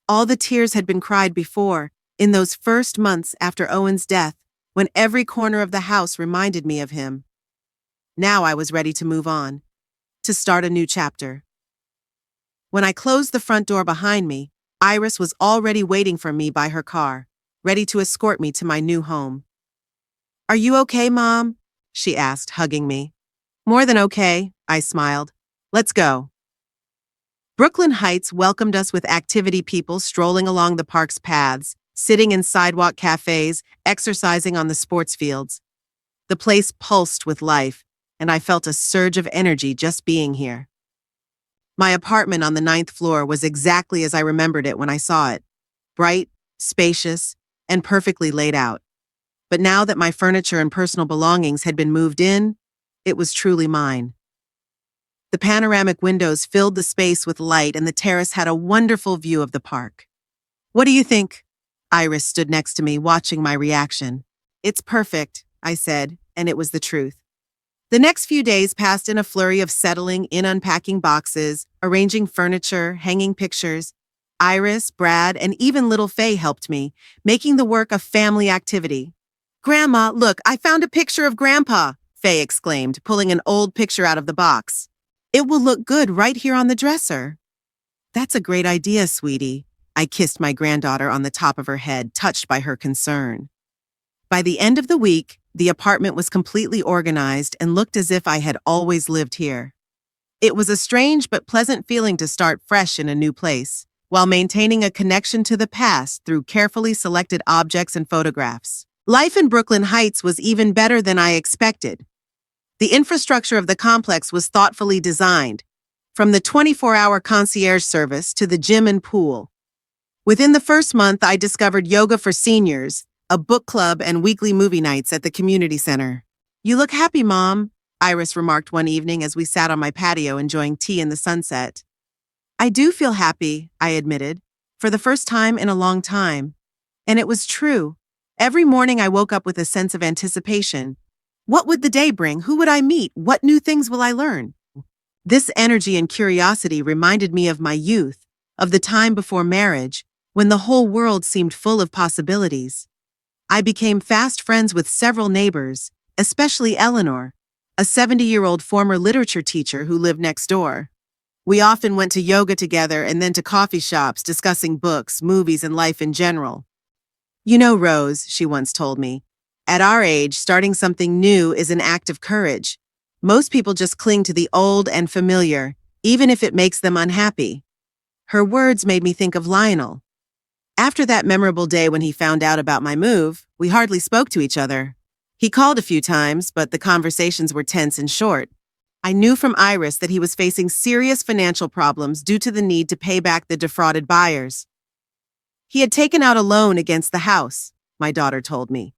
All the tears had been cried before, in those first months after Owen's death, when every corner of the house reminded me of him. Now I was ready to move on, to start a new chapter. When I closed the front door behind me, Iris was already waiting for me by her car, ready to escort me to my new home. "Are you okay, Mom?" she asked, hugging me. "More than okay," I smiled. "Let's go." Brooklyn Heights welcomed us with activity people strolling along the park's paths, sitting in sidewalk cafes, exercising on the sports fields. The place pulsed with life, and I felt a surge of energy just being here. My apartment on the 9th floor was exactly as I remembered it when I saw it. Bright, spacious, and perfectly laid out. But now that my furniture and personal belongings had been moved in, it was truly mine. The panoramic windows filled the space with light, and the terrace had a wonderful view of the park. "What do you think?" Iris stood next to me, watching my reaction. "It's perfect," I said, and it was the truth. The next few days passed in a flurry of settling in, unpacking boxes, arranging furniture, hanging pictures. Iris, Brad, and even little Faye helped me, making the work a family activity. "Grandma, look, I found a picture of Grandpa," Faye exclaimed, pulling an old picture out of the box. "It will look good right here on the dresser." "That's a great idea, sweetie." I kissed my granddaughter on the top of her head, touched by her concern. By the end of the week, the apartment was completely organized and looked as if I had always lived here. It was a strange but pleasant feeling to start fresh in a new place, while maintaining a connection to the past through carefully selected objects and photographs. Life in Brooklyn Heights was even better than I expected. The infrastructure of the complex was thoughtfully designed, from the 24-hour concierge service to the gym and pool. Within the first month, I discovered yoga for seniors, a book club, and weekly movie nights at the community center. "You look happy, Mom," Iris remarked one evening as we sat on my patio enjoying tea in the sunset. "I do feel happy," I admitted, for the first time in a long time. And it was true. Every morning I woke up with a sense of anticipation. What would the day bring? Who would I meet? What new things will I learn? This energy and curiosity reminded me of my youth, of the time before marriage, when the whole world seemed full of possibilities. I became fast friends with several neighbors, especially Eleanor, a 70-year-old former literature teacher who lived next door. We often went to yoga together and then to coffee shops, discussing books, movies, and life in general. "You know, Rose," she once told me, "at our age, starting something new is an act of courage. Most people just cling to the old and familiar, even if it makes them unhappy." Her words made me think of Lionel. After that memorable day when he found out about my move, we hardly spoke to each other. He called a few times, but the conversations were tense and short. I knew from Iris that he was facing serious financial problems due to the need to pay back the defrauded buyers. He had taken out a loan against the house, my daughter told me.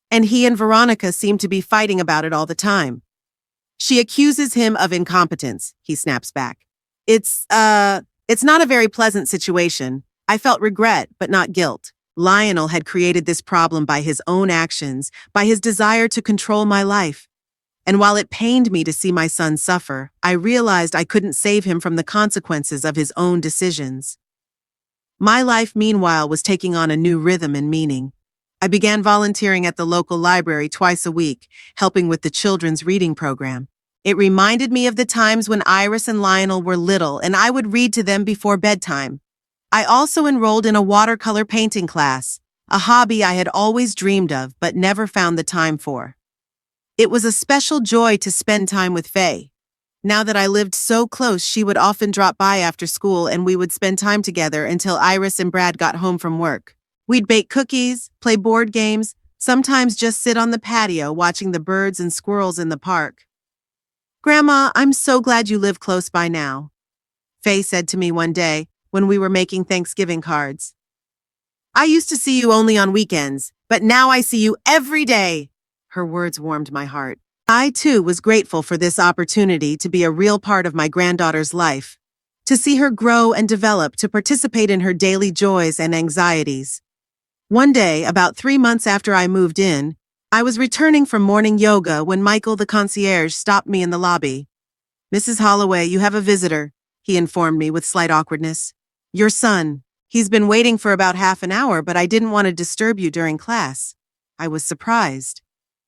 And he and Veronica seemed to be fighting about it all the time. "She accuses him of incompetence," he snaps back. It's not a very pleasant situation. I felt regret, but not guilt. Lionel had created this problem by his own actions, by his desire to control my life. And while it pained me to see my son suffer, I realized I couldn't save him from the consequences of his own decisions. My life, meanwhile, was taking on a new rhythm and meaning. I began volunteering at the local library twice a week, helping with the children's reading program. It reminded me of the times when Iris and Lionel were little and I would read to them before bedtime. I also enrolled in a watercolor painting class, a hobby I had always dreamed of but never found the time for. It was a special joy to spend time with Faye. Now that I lived so close, she would often drop by after school and we would spend time together until Iris and Brad got home from work. We'd bake cookies, play board games, sometimes just sit on the patio watching the birds and squirrels in the park. "Grandma, I'm so glad you live close by now," Faye said to me one day when we were making Thanksgiving cards. "I used to see you only on weekends, but now I see you every day." Her words warmed my heart. I, too, was grateful for this opportunity to be a real part of my granddaughter's life, to see her grow and develop, to participate in her daily joys and anxieties. One day, about 3 months after I moved in, I was returning from morning yoga when Michael, the concierge, stopped me in the lobby. "Mrs. Holloway, you have a visitor," he informed me with slight awkwardness. "Your son. He's been waiting for about half an hour, but I didn't want to disturb you during class." I was surprised.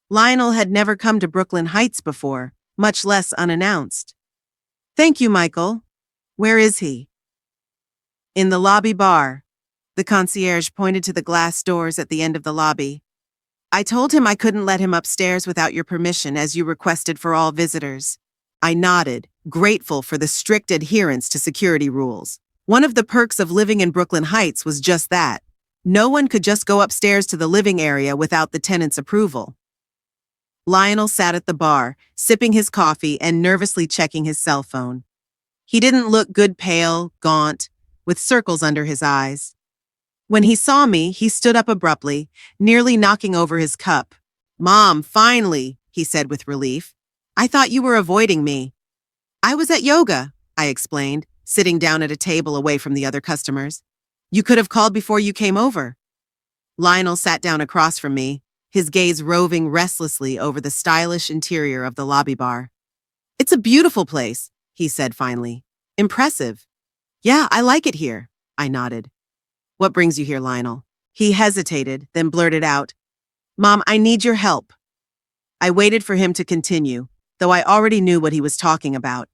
Lionel had never come to Brooklyn Heights before, much less unannounced. "Thank you, Michael. Where is he?" "In the lobby bar." The concierge pointed to the glass doors at the end of the lobby. "I told him I couldn't let him upstairs without your permission, as you requested for all visitors." I nodded, grateful for the strict adherence to security rules. One of the perks of living in Brooklyn Heights was just that. No one could just go upstairs to the living area without the tenant's approval. Lionel sat at the bar, sipping his coffee and nervously checking his cell phone. He didn't look good, pale, gaunt, with circles under his eyes. When he saw me, he stood up abruptly, nearly knocking over his cup. "Mom, finally," he said with relief. "I thought you were avoiding me." "I was at yoga," I explained, sitting down at a table away from the other customers. "You could have called before you came over." Lionel sat down across from me, his gaze roving restlessly over the stylish interior of the lobby bar. "It's a beautiful place," he said finally. "Impressive." "Yeah, I like it here," I nodded. "What brings you here, Lionel?" He hesitated, then blurted out, "Mom, I need your help." I waited for him to continue, though I already knew what he was talking about.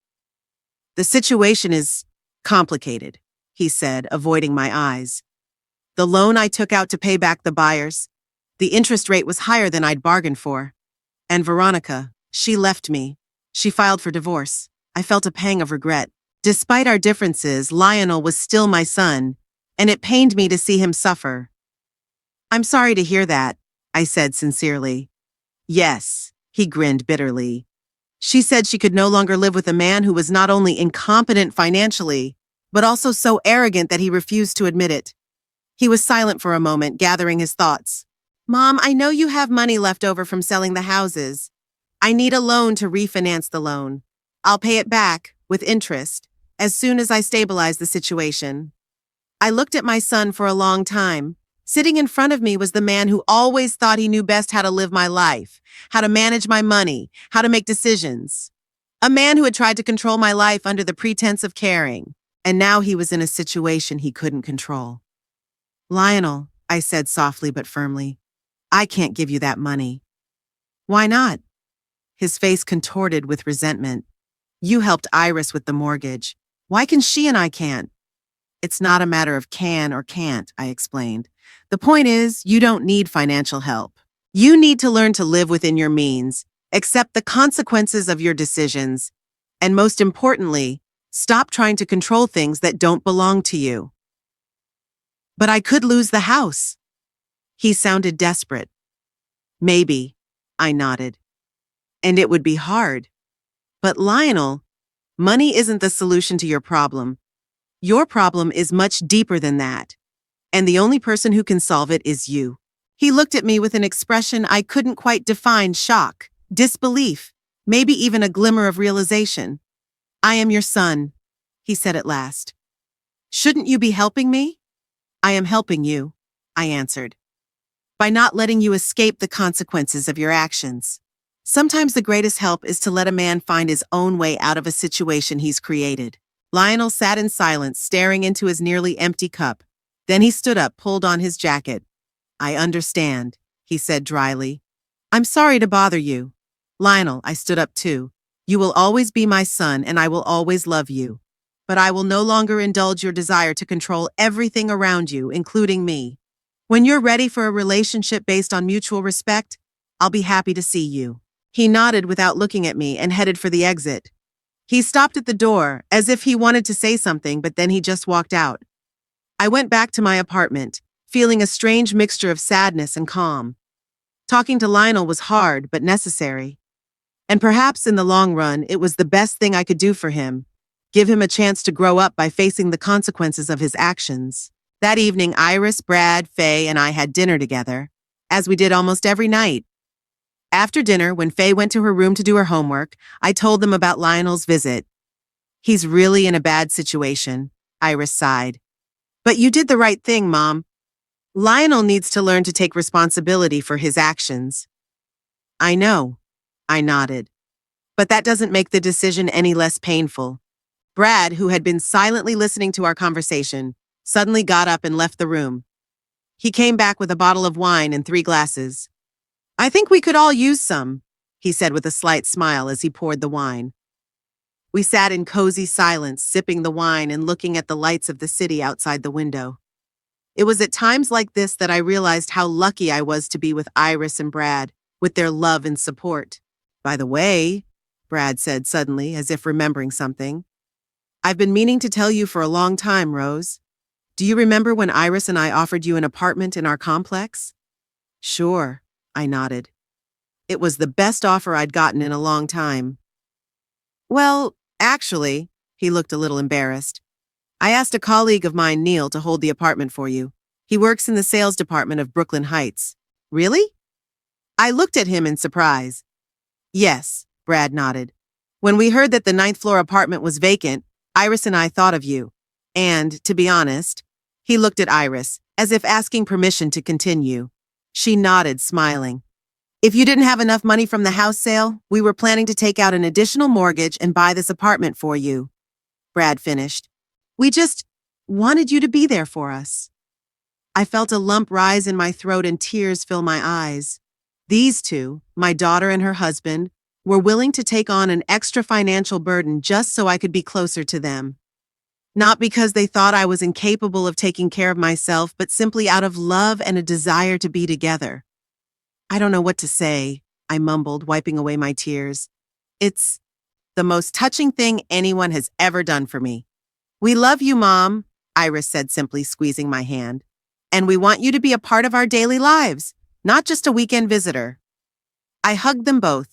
"The situation is complicated," he said, avoiding my eyes. "The loan I took out to pay back the buyers, the interest rate was higher than I'd bargained for. And Veronica, she left me. She filed for divorce." I felt a pang of regret. Despite our differences, Lionel was still my son, and it pained me to see him suffer. "I'm sorry to hear that," I said sincerely. "Yes," he grinned bitterly. "She said she could no longer live with a man who was not only incompetent financially, but also so arrogant that he refused to admit it." He was silent for a moment, gathering his thoughts. "Mom, I know you have money left over from selling the houses. I need a loan to refinance the loan. I'll pay it back, with interest, as soon as I stabilize the situation." I looked at my son for a long time. Sitting in front of me was the man who always thought he knew best how to live my life, how to manage my money, how to make decisions. A man who had tried to control my life under the pretense of caring. And now he was in a situation he couldn't control. "Lionel," I said softly but firmly, "I can't give you that money." "Why not?" His face contorted with resentment. "You helped Iris with the mortgage. Why can she and I can't?" "It's not a matter of can or can't," I explained. "The point is, you don't need financial help. You need to learn to live within your means, accept the consequences of your decisions, and most importantly, stop trying to control things that don't belong to you." "But I could lose the house." He sounded desperate. "Maybe," I nodded. "And it would be hard. But Lionel, money isn't the solution to your problem. Your problem is much deeper than that. And the only person who can solve it is you." He looked at me with an expression I couldn't quite define: shock, disbelief, maybe even a glimmer of realization. "I am your son," he said at last. "Shouldn't you be helping me?" "I am helping you. I answered. By not letting you escape the consequences of your actions. Sometimes the greatest help is to let a man find his own way out of a situation he's created. Lionel sat in silence, staring into his nearly empty cup. Then he stood up, pulled on his jacket. I understand, he said dryly. I'm sorry to bother you. Lionel, I stood up too. You will always be my son and I will always love you. But I will no longer indulge your desire to control everything around you, including me. When you're ready for a relationship based on mutual respect, I'll be happy to see you. He nodded without looking at me and headed for the exit. He stopped at the door, as if he wanted to say something, but then he just walked out. I went back to my apartment, feeling a strange mixture of sadness and calm. Talking to Lionel was hard, but necessary. And perhaps in the long run, it was the best thing I could do for him. Give him a chance to grow up by facing the consequences of his actions. That evening, Iris, Brad, Faye, and I had dinner together, as we did almost every night. After dinner, when Faye went to her room to do her homework, I told them about Lionel's visit. He's really in a bad situation, Iris sighed. But you did the right thing, Mom. Lionel needs to learn to take responsibility for his actions. I know, I nodded. But that doesn't make the decision any less painful. Brad, who had been silently listening to our conversation, suddenly got up and left the room. He came back with a bottle of wine and 3 glasses. I think we could all use some, he said with a slight smile as he poured the wine. We sat in cozy silence, sipping the wine and looking at the lights of the city outside the window. It was at times like this that I realized how lucky I was to be with Iris and Brad, with their love and support. By the way, Brad said suddenly, as if remembering something, I've been meaning to tell you for a long time, Rose. Do you remember when Iris and I offered you an apartment in our complex? Sure, I nodded. It was the best offer I'd gotten in a long time. Well, actually, he looked a little embarrassed. I asked a colleague of mine, Neil, to hold the apartment for you. He works in the sales department of Brooklyn Heights. Really? I looked at him in surprise. Yes, Brad nodded. When we heard that the 9th floor apartment was vacant, Iris and I thought of you. And, to be honest, he looked at Iris, as if asking permission to continue. She nodded, smiling. If you didn't have enough money from the house sale, we were planning to take out an additional mortgage and buy this apartment for you. Brad finished. We just wanted you to be there for us. I felt a lump rise in my throat and tears fill my eyes. These two, my daughter and her husband, were willing to take on an extra financial burden just so I could be closer to them. Not because they thought I was incapable of taking care of myself, but simply out of love and a desire to be together. I don't know what to say, I mumbled, wiping away my tears. It's the most touching thing anyone has ever done for me. We love you, Mom, Iris said, simply squeezing my hand. And we want you to be a part of our daily lives, not just a weekend visitor. I hugged them both,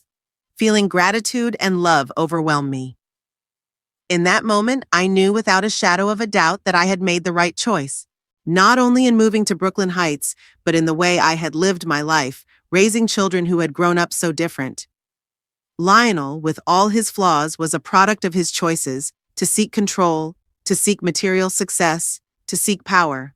feeling gratitude and love overwhelm me. In that moment, I knew without a shadow of a doubt that I had made the right choice, not only in moving to Brooklyn Heights, but in the way I had lived my life, raising children who had grown up so different. Lionel, with all his flaws, was a product of his choices to seek control, to seek material success, to seek power.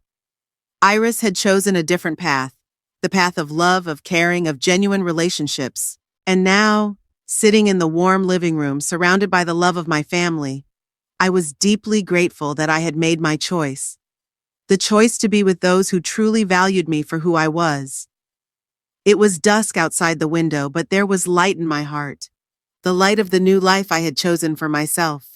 Iris had chosen a different path, the path of love, of caring, of genuine relationships. And now, sitting in the warm living room, surrounded by the love of my family, I was deeply grateful that I had made my choice. The choice to be with those who truly valued me for who I was. It was dusk outside the window, but there was light in my heart, the light of the new life I had chosen for myself.